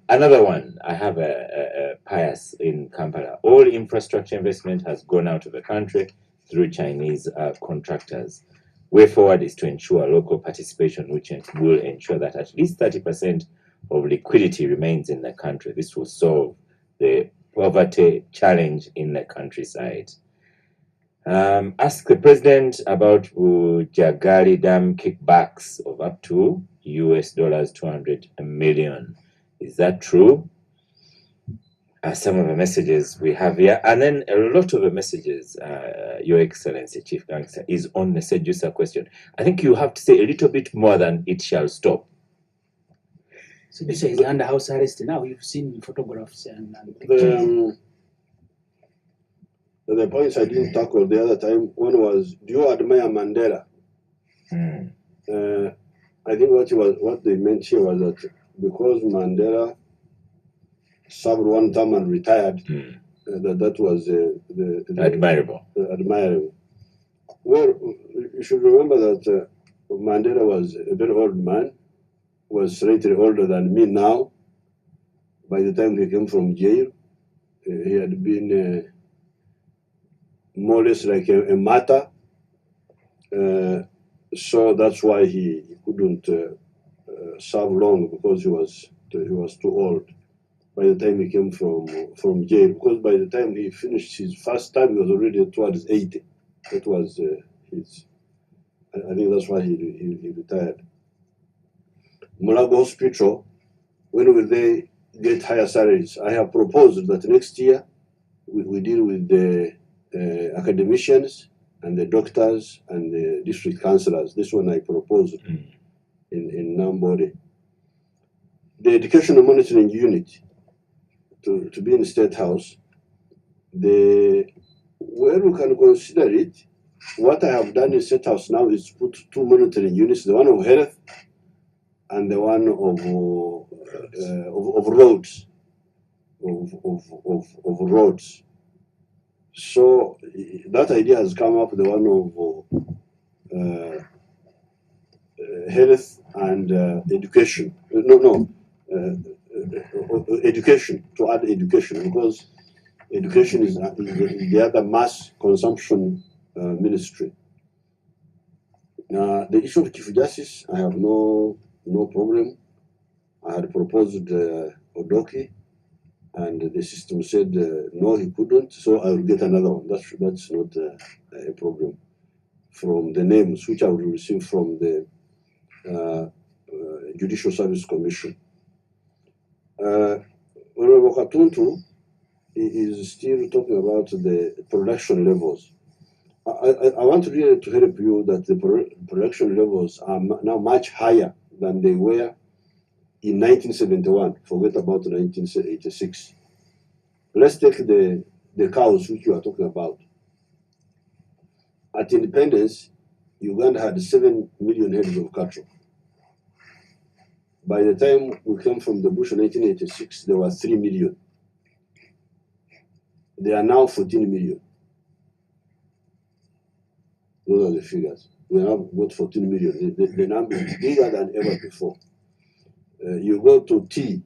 Speaker 2: Another one, I have a pious in Kampala. All infrastructure investment has gone out of the country through Chinese contractors. Way forward is to ensure local participation, which will ensure that at least 30% of liquidity remains in the country. This will solve the poverty challenge in the countryside. Ask the president about Jagali Dam kickbacks of up to US dollars 200 million. Is that true? Some of the messages we have here, and then a lot of the messages, Your Excellency Chief Gangster, is on the Ssemujju question. I think you have to say a little bit more than it shall stop.
Speaker 3: Ssemujju is under house arrest now. You've seen photographs and pictures.
Speaker 4: The points I didn't tackle the other time, one was, do you admire Mandela? I think what they meant here was that because Mandela served one term and retired, that was
Speaker 2: admirable.
Speaker 4: Admirable. Well, you should remember that Mandela was a very old man, was slightly older than me now. By the time he came from jail, he had been more or less like a martyr. So that's why he couldn't serve long, because he was too old by the time he came from jail. Because by the time he finished his first time, he was already towards 80. That was his. I think that's why he retired. Mulago Hospital, when will they get higher salaries? I have proposed that next year we deal with the academicians and the doctors and the district councillors. This one I proposed in Nambode. The educational monitoring unit to be in the State House, where we can consider it, what I have done in State House now is put 2 monitoring units, the one of health and the one of roads, of roads. So that idea has come up, the one of health and education. Education, to add education, because education is the other mass consumption ministry. The issue of Chief Justice, I have no problem. I had proposed Odoki, and the system said no, he couldn't, so I will get another one. That's not a problem. From the names which I will receive from the Judicial Service Commission. Honorable Katuntu is still talking about the production levels. I want really to help you that the production levels are now much higher than they were in 1971. Forget about 1986. Let's take the cows which you are talking about. At independence, Uganda had 7 million heads of cattle. By the time we came from the bush in 1986, there were 3 million. There are now 14 million. Those are the figures. We have got 14 million. The number is bigger than ever before. You go to tea.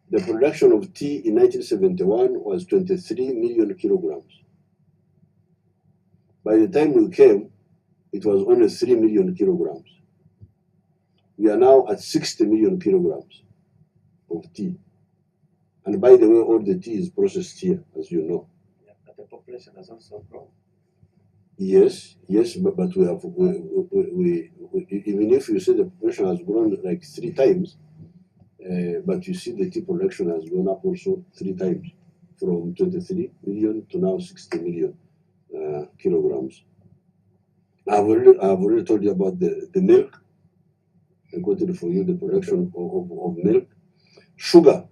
Speaker 4: The production of tea in 1971 was 23 million kilograms. By the time we came, it was only 3 million kilograms. We are now at 60 million kilograms of tea. And by the way, all the tea is processed here, as you know.
Speaker 6: Yeah, but the population has also grown.
Speaker 4: Yes, but we have, even if you say the population has grown like 3 times, but you see the tea production has gone up also 3 times, from 23 million to now 60 million kilograms. I've already told you about the milk. I quoted for you the production of milk. Sugar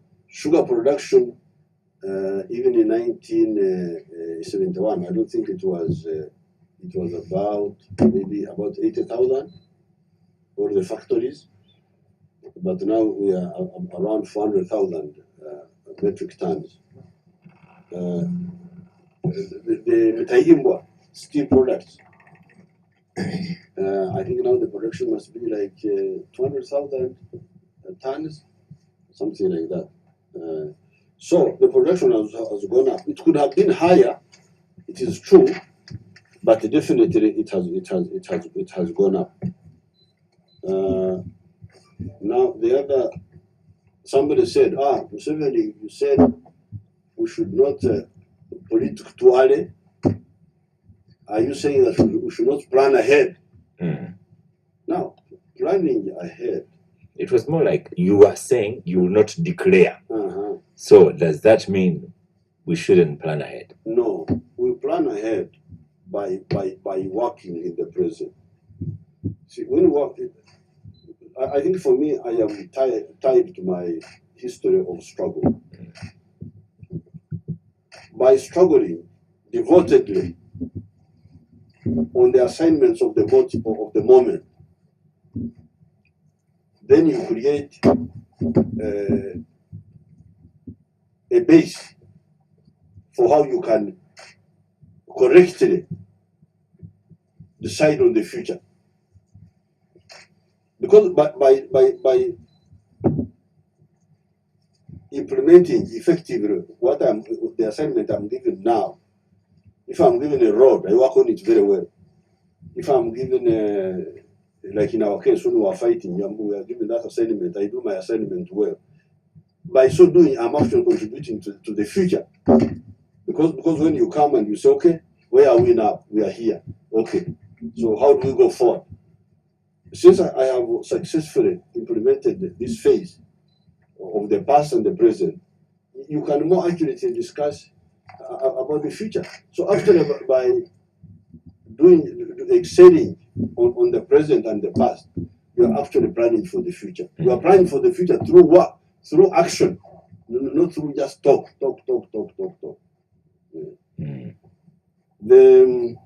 Speaker 4: production, even in 1971, I don't think it was about maybe about 80,000 for the factories, but now we are around 400,000 metric tons. The Metaimba steel products, I think now the production must be like 200,000 tons, something like that. So the production has gone up. It could have been higher, it is true, but definitely it has gone up. Now the other, somebody said, Museveni, you said we should not politic too early. Are you saying that we should not plan ahead? Now, planning ahead.
Speaker 2: It was more like you were saying you will not declare. So does that mean we shouldn't plan ahead?
Speaker 4: No, we plan ahead by working in the present. See, when we work, I think for me, I am tied to my history of struggle. By struggling devotedly on the assignments of the moment, then you create a base for how you can correctly decide on the future. Because by implementing effectively the assignment I'm given now, if I'm given a road, I work on it very well. If I'm given like in our case when we are fighting, we are given that assignment, I do my assignment well. By so doing, I'm actually contributing to the future. Because when you come and you say, okay, where are we now? We are here. Okay, so how do we go forward? Since I have successfully implemented this phase of the past and the present, you can more accurately discuss about the future. So after by excelling on the present and the past, you are actually planning for the future. You are planning for the future through what? Through action, not through just talk. Then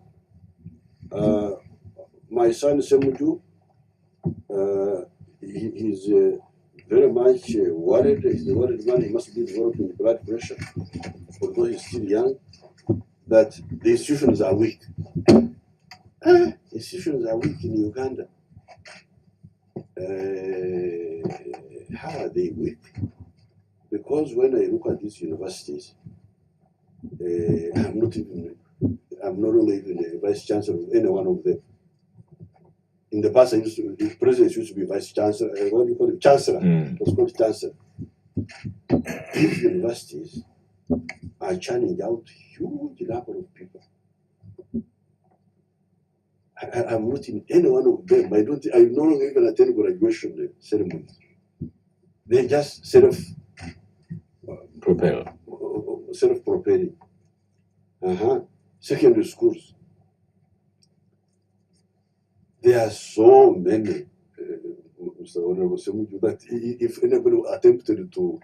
Speaker 4: my son Ssemujju, he's very much worried. He's a worried man. He must be developing blood pressure, although he's still young, that the institutions are weak. Institutions are weak in Uganda. How are they weak? Because when I look at these universities, I'm no longer even a vice chancellor of any one of them. In the past, the president used to be vice chancellor. What do you call it? Chancellor. It was called chancellor. These universities are churning out huge number of people. I'm not in any one of them. I no longer even attend graduation ceremonies. They just sort of
Speaker 2: Propel.
Speaker 4: self-propelling. Secondary schools. There are so many, Mr. Honorable Ssemujju, that if anybody attempted to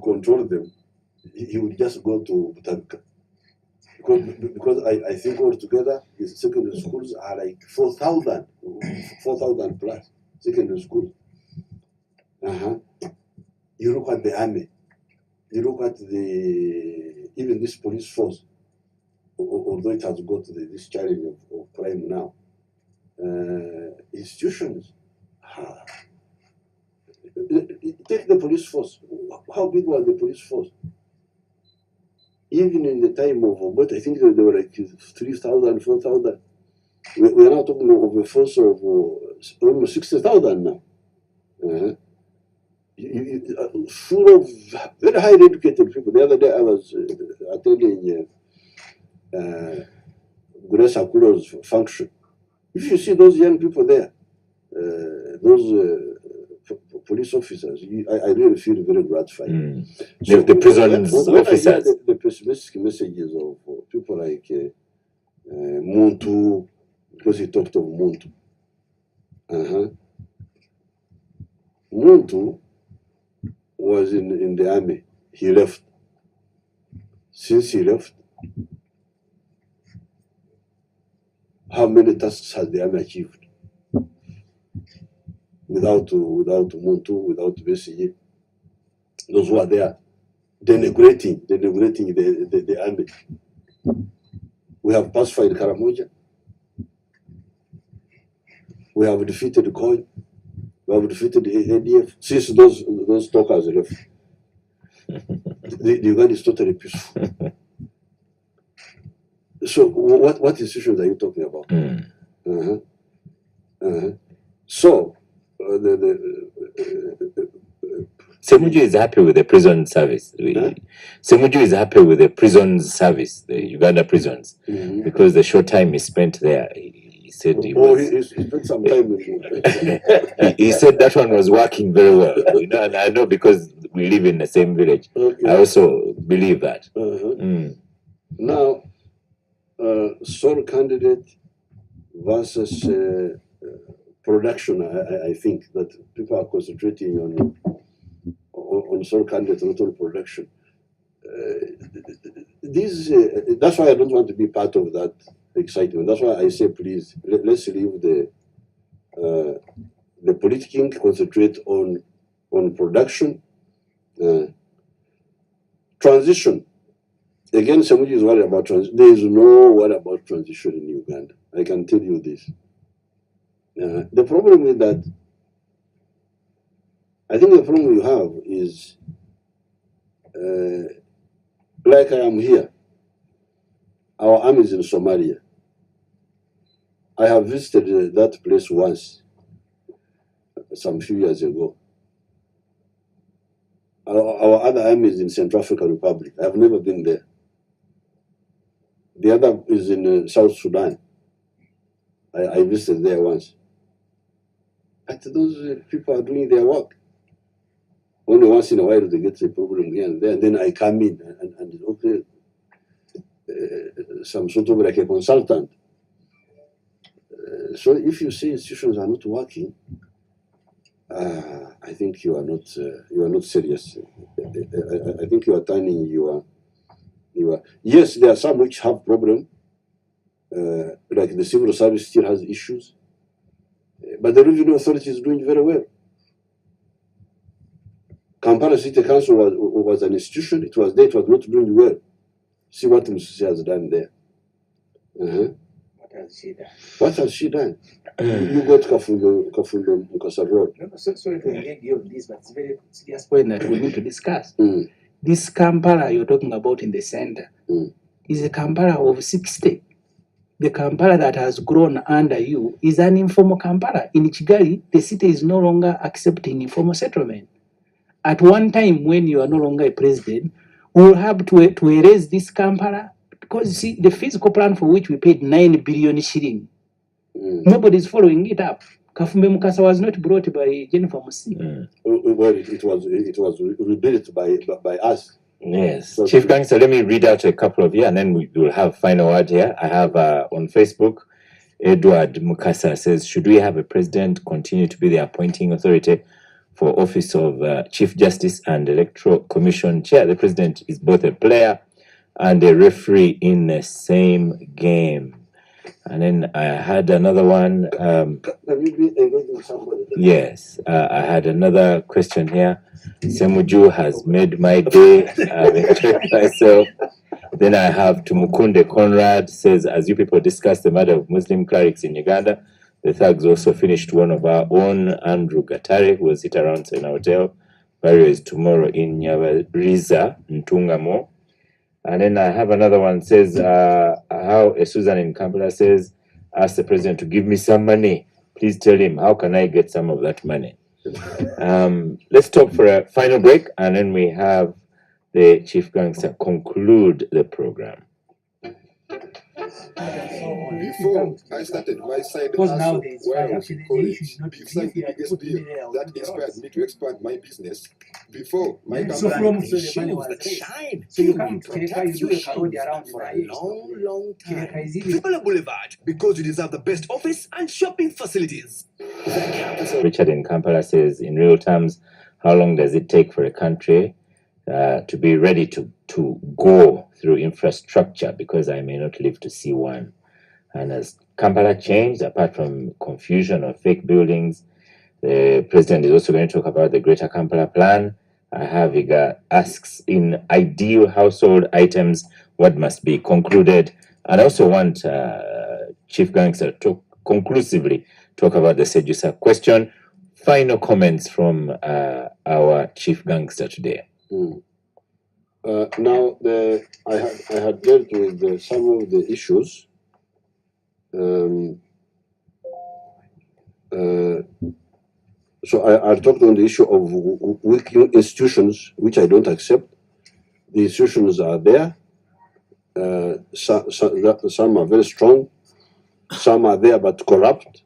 Speaker 4: control them, he would just go to Butavika. Because I think altogether the secondary schools are like 4,000 plus secondary schools. You look at the army, you look at even this police force, although it has got this challenge of crime now. Institutions. Take the police force. How big was the police force? Even in the time of Obote, I think there were like 3,000, 4,000. We are now talking of a force of almost 60,000 now. Full of very highly educated people. The other day I was attending Grace Akulo's function. If you see those young people there, those police officers, I really feel very gratified.
Speaker 2: So the prison's officers.
Speaker 4: The pessimistic messages of people like Muntu, because he talked of Muntu. Muntu was in the army. He left. Since he left, how many tasks has the army achieved? Without Muntu, without BCE, those who are there denigrating the army. We have pacified Karamoja. We have defeated Koi. We have defeated the ADF. Since those talkers left, the Uganda is totally peaceful. So what institutions are you talking about? So
Speaker 2: Ssemujju is happy with the prison service. Ssemujju is happy with the prison service, the Uganda prisons, because the short time he spent there, he said
Speaker 4: he spent some time with you.
Speaker 2: he said that one was working very well. You know, and I know because we live in the same village. I also believe that.
Speaker 4: Now, sole candidate versus production, I think that people are concentrating on sole candidate, not on production. That's why I don't want to be part of that excitement. That's why I say, please, let's leave the politicking, concentrate on production. Transition. Again, Ssemujju is worried about transition. There is no worry about transition in Uganda. I can tell you this. The problem is that I think the problem you have is like I am here. Our army is in Somalia. I have visited that place once, some few years ago. Our other army is in Central African Republic. I have never been there. The other is in South Sudan. I visited there once. But those people are doing their work. Only once in a while they get a problem here and there. And then I come in and okay, some sort of like a consultant. So if you say institutions are not working, I think you are not serious. I think you are turning your. Yes, there are some which have problem, like the civil service still has issues, but the revenue authority is doing very well. Kampala City Council was an institution. It was there. It was not doing well. See what Museveni has done there.
Speaker 3: What has she done?
Speaker 4: What has she done? You got Kafundo Mukasa Road.
Speaker 3: No, sorry to engage you on this, but it's a very serious point that we need to discuss.
Speaker 4: Mm.
Speaker 3: This Kampala you're talking about in the center is a Kampala of 60. The Kampala that has grown under you is an informal Kampala. In Kigali, the city is no longer accepting informal settlement. At one time, when you are no longer a president, we will have to erase this Kampala because you see the physical plan for which we paid 9 billion shilling. Nobody is following it up. Kafumbe Mukasa was not brought by Jennifer Musi.
Speaker 4: Well, it was rebuilt by us.
Speaker 2: Yes.
Speaker 4: So
Speaker 2: Chief Gangster, let me read out a couple of here and then we will have final word here. I have on Facebook, Edward Mukasa says, should we have a president continue to be the appointing authority for office of Chief Justice and Electoral Commission Chair? The president is both a player and a referee in the same game. And then I had another one.
Speaker 4: Can you be engaging somebody?
Speaker 2: Yes, I had another question here. Ssemujju has made my day. I've enjoyed myself. Then I have Tumukunde Conrad says, as you people discuss the matter of Muslim clerics in Uganda, the thugs also finished one of our own, Andrew Gatare, who was hit around in a hotel. Burial is tomorrow in Nyabariza, Ntungamo. And then I have another one says, how Susan in Kampala says, ask the president to give me some money. Please tell him, how can I get some of that money? Let's stop for a final break and then we have the Chief Gangster conclude the program.
Speaker 9: Before I started my side hustle, where I was in college, beside the biggest deal that inspired me to expand my business. Before my company
Speaker 10: shoes that shine.
Speaker 3: So you
Speaker 10: will
Speaker 3: can't
Speaker 10: protect
Speaker 3: you
Speaker 10: your
Speaker 3: do a road
Speaker 10: shoes
Speaker 3: around
Speaker 10: for
Speaker 3: for
Speaker 10: a long time. Vibala Boulevard, because you deserve the best office and shopping facilities.
Speaker 2: Richard in Kampala says, in real terms, how long does it take for a country to be ready to go through infrastructure, because I may not live to see one? And as Kampala changed, apart from confusion of fake buildings, the president is also going to talk about the Greater Kampala Plan. Haviga asks, in ideal household items, what must be concluded? And I also want Chief Gangster to conclusively talk about the Sejusa question. Final comments from our Chief Gangster today.
Speaker 4: Now, I had dealt with some of the issues. So I talked on the issue of weak institutions, which I don't accept. The institutions are there. Some are very strong. Some are there but corrupt.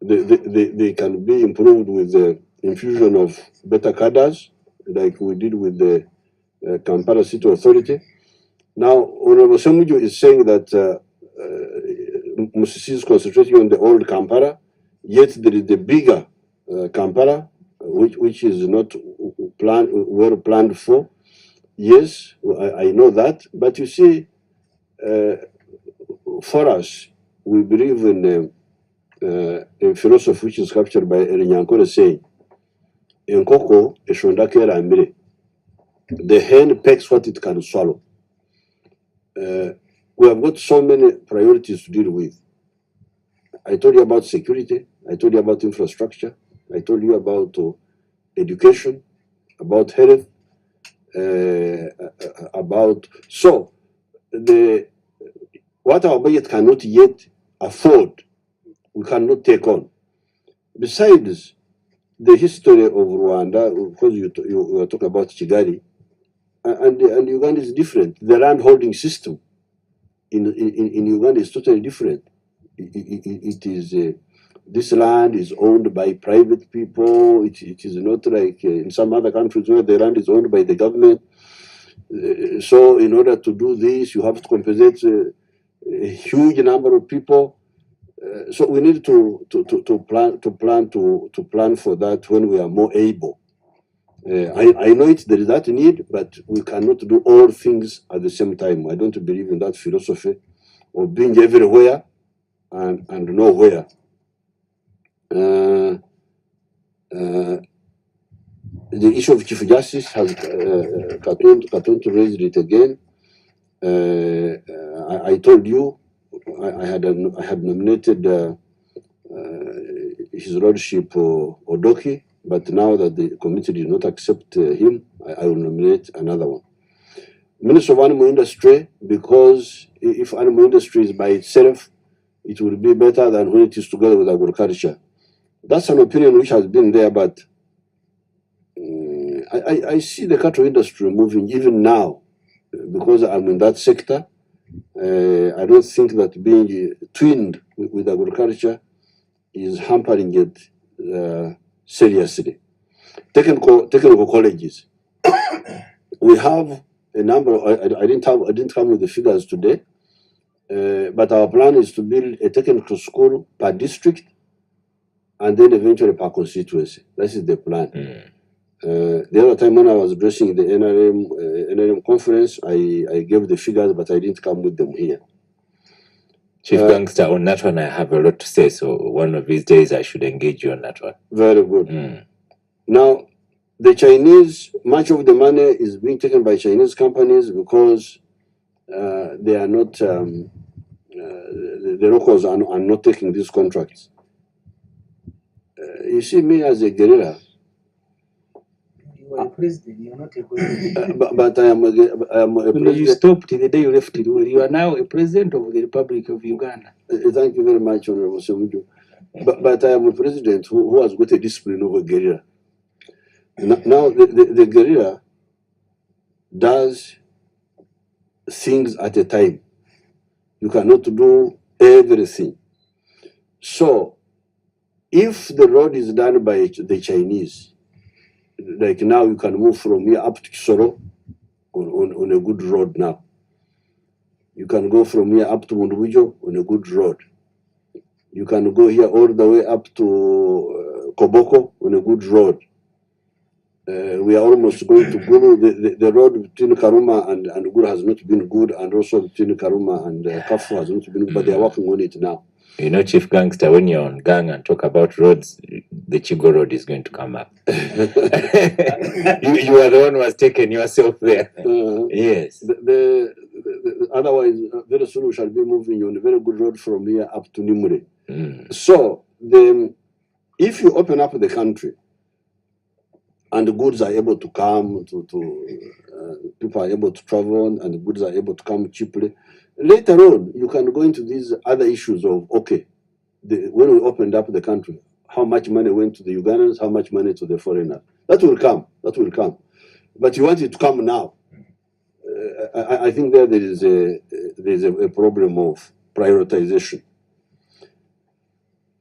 Speaker 4: They can be improved with the infusion of better cadres, like we did with the Kampala City Authority. Now, Honorable Ssemujju is saying that Musisi is concentrating on the old Kampala, yet there is the bigger Kampala, which is not well planned for. Yes, I know that, but you see, for us, we believe in a philosophy which is captured by Erinyankore saying, Enkoko eshondakera amire. The hen pecks what it can swallow. We have got so many priorities to deal with. I told you about security. I told you about infrastructure. I told you about education, about health, what our budget cannot yet afford, we cannot take on. Besides the history of Rwanda, because you were talking about Kigali, and Uganda is different. The land holding system in Uganda is totally different. It is this land is owned by private people. It is not like in some other countries where the land is owned by the government. So in order to do this, you have to compensate a huge number of people. So we need to plan for that when we are more able. I know there is that need, but we cannot do all things at the same time. I don't believe in that philosophy of being everywhere and nowhere. The issue of Chief Justice has Katonto raised it again. I told you I had nominated His Lordship Odoki, but now that the committee did not accept him, I will nominate another one. Minister of Animal Industry, because if animal industry is by itself, it will be better than when it is together with agriculture. That's an opinion which has been there, but I see the cattle industry moving even now, because I'm in that sector. I don't think that being twinned with agriculture is hampering it seriously. Technical colleges. We have a number. I didn't come with the figures today, but our plan is to build a technical school per district, and then eventually per constituency. That is the plan. The other time when I was addressing the NRM conference, I gave the figures, but I didn't come with them here.
Speaker 2: Chief Gangster, on that one I have a lot to say, so one of these days I should engage you on that one.
Speaker 4: Very good. Now, the Chinese, much of the money is being taken by Chinese companies because they are not, the locals are not taking these contracts. You see me as a guerrilla.
Speaker 3: You are a president, you are not a president.
Speaker 4: But I am a president.
Speaker 3: You stopped the day you left it. You are now a president of the Republic of Uganda.
Speaker 4: Thank you very much, Honorable Ssemujju. But I am a president who has got a discipline of a guerrilla. Now, the guerrilla does things at a time. You cannot do everything. So, if the road is done by the Chinese, like now you can move from here up to Kisoro on a good road now. You can go from here up to Mundubujo on a good road. You can go here all the way up to Koboko on a good road. We are almost going to Gulu. The road between Karuma and Gulu has not been good, and also between Karuma and Kafu has not been good, but they are working on it now.
Speaker 2: You know, Chief Gangster, when you're on gang and talk about roads, the Chigo Road is going to come up. You are the one who has taken yourself there. Yes.
Speaker 4: Otherwise, very soon we shall be moving on a very good road from here up to Nimure. So, if you open up the country, and the goods are able to come, people are able to travel, and the goods are able to come cheaply. Later on, you can go into these other issues of, okay, when we opened up the country, how much money went to the Ugandans, how much money to the foreigners. That will come. But you want it to come now. I think there is a problem of prioritization.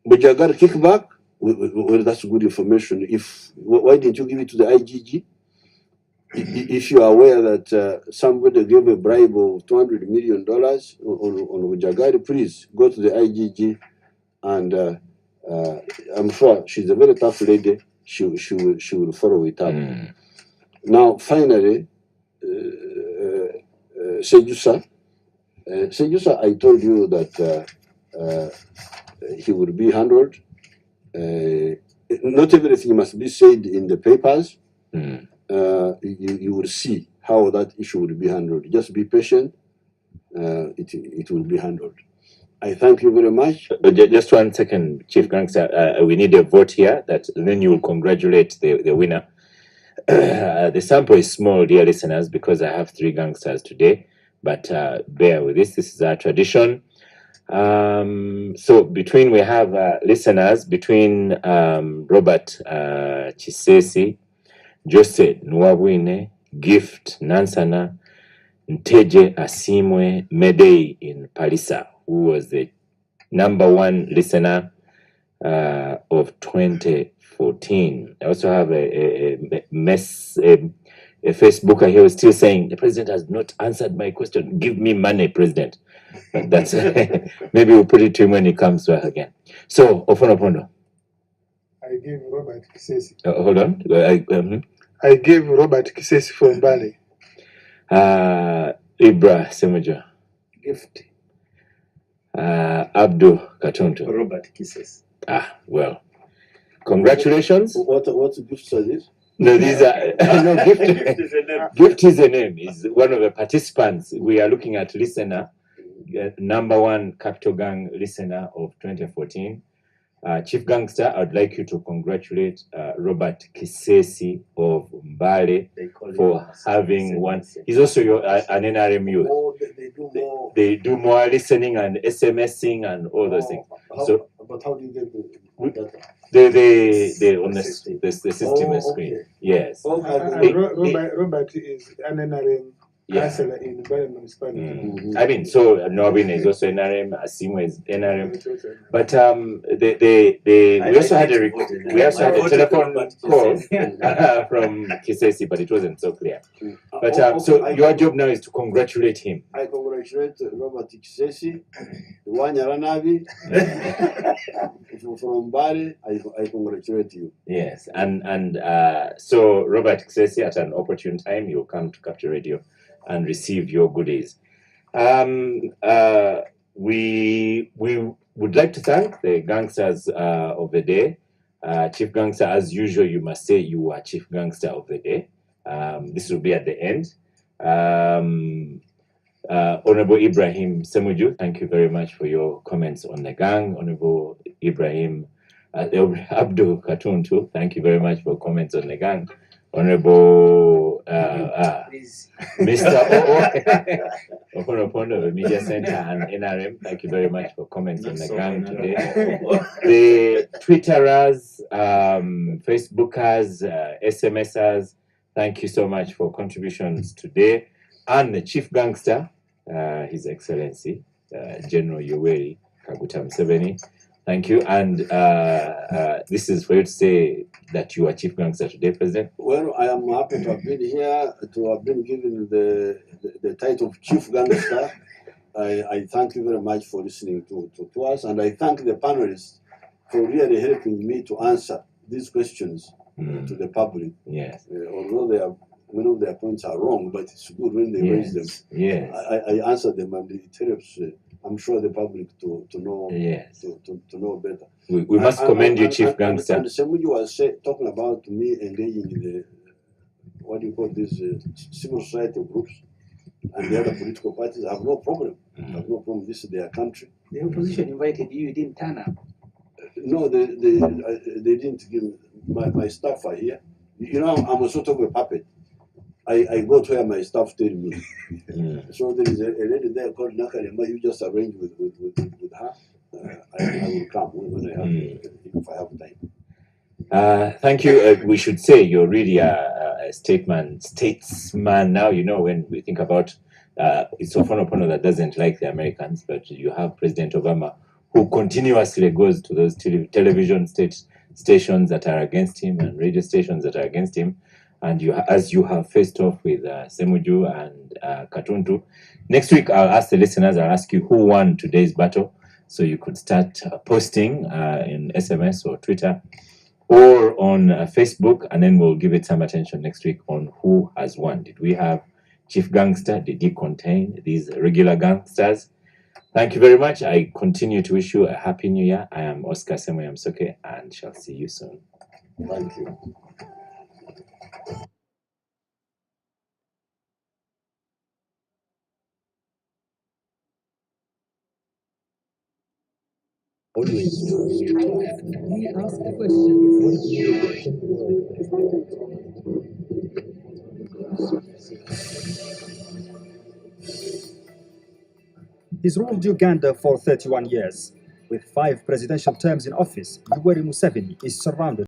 Speaker 4: But you got to kick back. Well, that's good information. Why didn't you give it to the IGG? If you are aware that somebody gave a bribe of $200 million on Ujagari, please go to the IGG, and I'm sure she's a very tough lady. She will follow it up. Now, finally, Ssemujju, I told you that he will be handled. Not everything must be said in the papers. You will see how that issue will be handled. Just be patient. It will be handled. I thank you very much.
Speaker 2: Just 1 second, Chief Gangster. We need a vote here, then you will congratulate the winner. The sample is small, dear listeners, because I have 3 gangsters today. But bear with this. This is our tradition. So we have listeners between Robert Kisesi, Jose Nwabwine, Gift Nansana, Nteje Asimwe Medei in Palisa, who was the #1 listener of 2014. I also have a Facebooker here who's still saying, the president has not answered my question. Give me money, president. But that's maybe we'll put it to him when he comes back again. So, Ofonopondo.
Speaker 7: I gave Robert Kisesi.
Speaker 2: Hold on.
Speaker 7: I gave Robert Kisesi from Bali.
Speaker 2: Ibra Ssemujju.
Speaker 3: Gift.
Speaker 2: Abdul Katuntu.
Speaker 6: Robert Kisses.
Speaker 2: Well. Congratulations.
Speaker 4: What gifts are these?
Speaker 2: No, these are no gift. Gift is a name. Is one of the participants. We are looking at listener, #1 Capital Gang listener of 2014. Chief Gangster, I'd like you to congratulate Robert Kisesi of Mbale for having one. He's also an NRM youth. They do more listening and SMSing and all those things.
Speaker 4: But how do you get the
Speaker 2: they on the system screen.
Speaker 4: Okay.
Speaker 2: Yes.
Speaker 7: Robert is an NRM
Speaker 2: Yeah.
Speaker 7: Asala in Bari municipality.
Speaker 2: I mean, so Norbin is also NRM, Asimo is NRM, but we also had a telephone call from Kisesi, but it wasn't so clear. But so your job now is to congratulate him.
Speaker 4: I congratulate Robert Kisesi, Wanyaranavi from Bari. I congratulate you.
Speaker 2: Yes, and so Robert Kisesi, at an opportune time, you'll come to Capture Radio and receive your goodies. We would like to thank the gangsters of the day. Chief Gangster, as usual, you must say you are Chief Gangster of the day. This will be at the end. Honorable Ibrahim Ssemujju, thank you very much for your comments on the gang. Honorable Ibrahim Abdul Katuntu, thank you very much for comments on the gang. Honorable Mr. Oponopono of the Media Center and NRM, thank you very much for comments on the gang today. The Twitterers, Facebookers, SMSers, thank you so much for contributions today. And the Chief Gangster, His Excellency, General Yoweri Kaguta Museveni, thank you. And this is for you to say that you are Chief Gangster today, President.
Speaker 4: Well, I am happy to have been here, to have been given the title of Chief Gangster. I thank you very much for listening to us, and I thank the panelists for really helping me to answer these questions to the public.
Speaker 2: Yes.
Speaker 4: Although many of their points are wrong, but it's good when they raise them.
Speaker 2: Yes.
Speaker 4: I answer them, and it helps. I'm sure the public to know.
Speaker 2: Yes.
Speaker 4: To know better.
Speaker 2: We must commend you, Chief Gangster.
Speaker 4: And Ssemujju was talking about me engaging in the what do you call these civil society groups and the other political parties. I have no problem. I have no problem. This is their country.
Speaker 3: The opposition invited you, you didn't turn up.
Speaker 4: No, they didn't give me. My staff are here. You know, I'm a sort of a puppet. I go to where my staff tell me. So there is a lady there called Nakarema. You just arrange with her. I will come when I have, if I have time.
Speaker 2: Thank you. We should say you're really a statesman now. You know, when we think about it's Ofonopono that doesn't like the Americans, but you have President Obama who continuously goes to those television stations that are against him and radio stations that are against him. And as you have faced off with Ssemujju and Katuntu. Next week, I'll ask the listeners, I'll ask you who won today's battle. So you could start posting in SMS or Twitter or on Facebook, and then we'll give it some attention next week on who has won. Did we have Chief Gangster? Did he contain these regular gangsters? Thank you very much. I continue to wish you a happy new year. I am Oscar Semoyamsoke and shall see you soon.
Speaker 4: Thank you.
Speaker 11: Always we ask the question, what
Speaker 12: He's ruled Uganda for 31 years. With 5 presidential terms in office, Yoweri Museveni is surrounded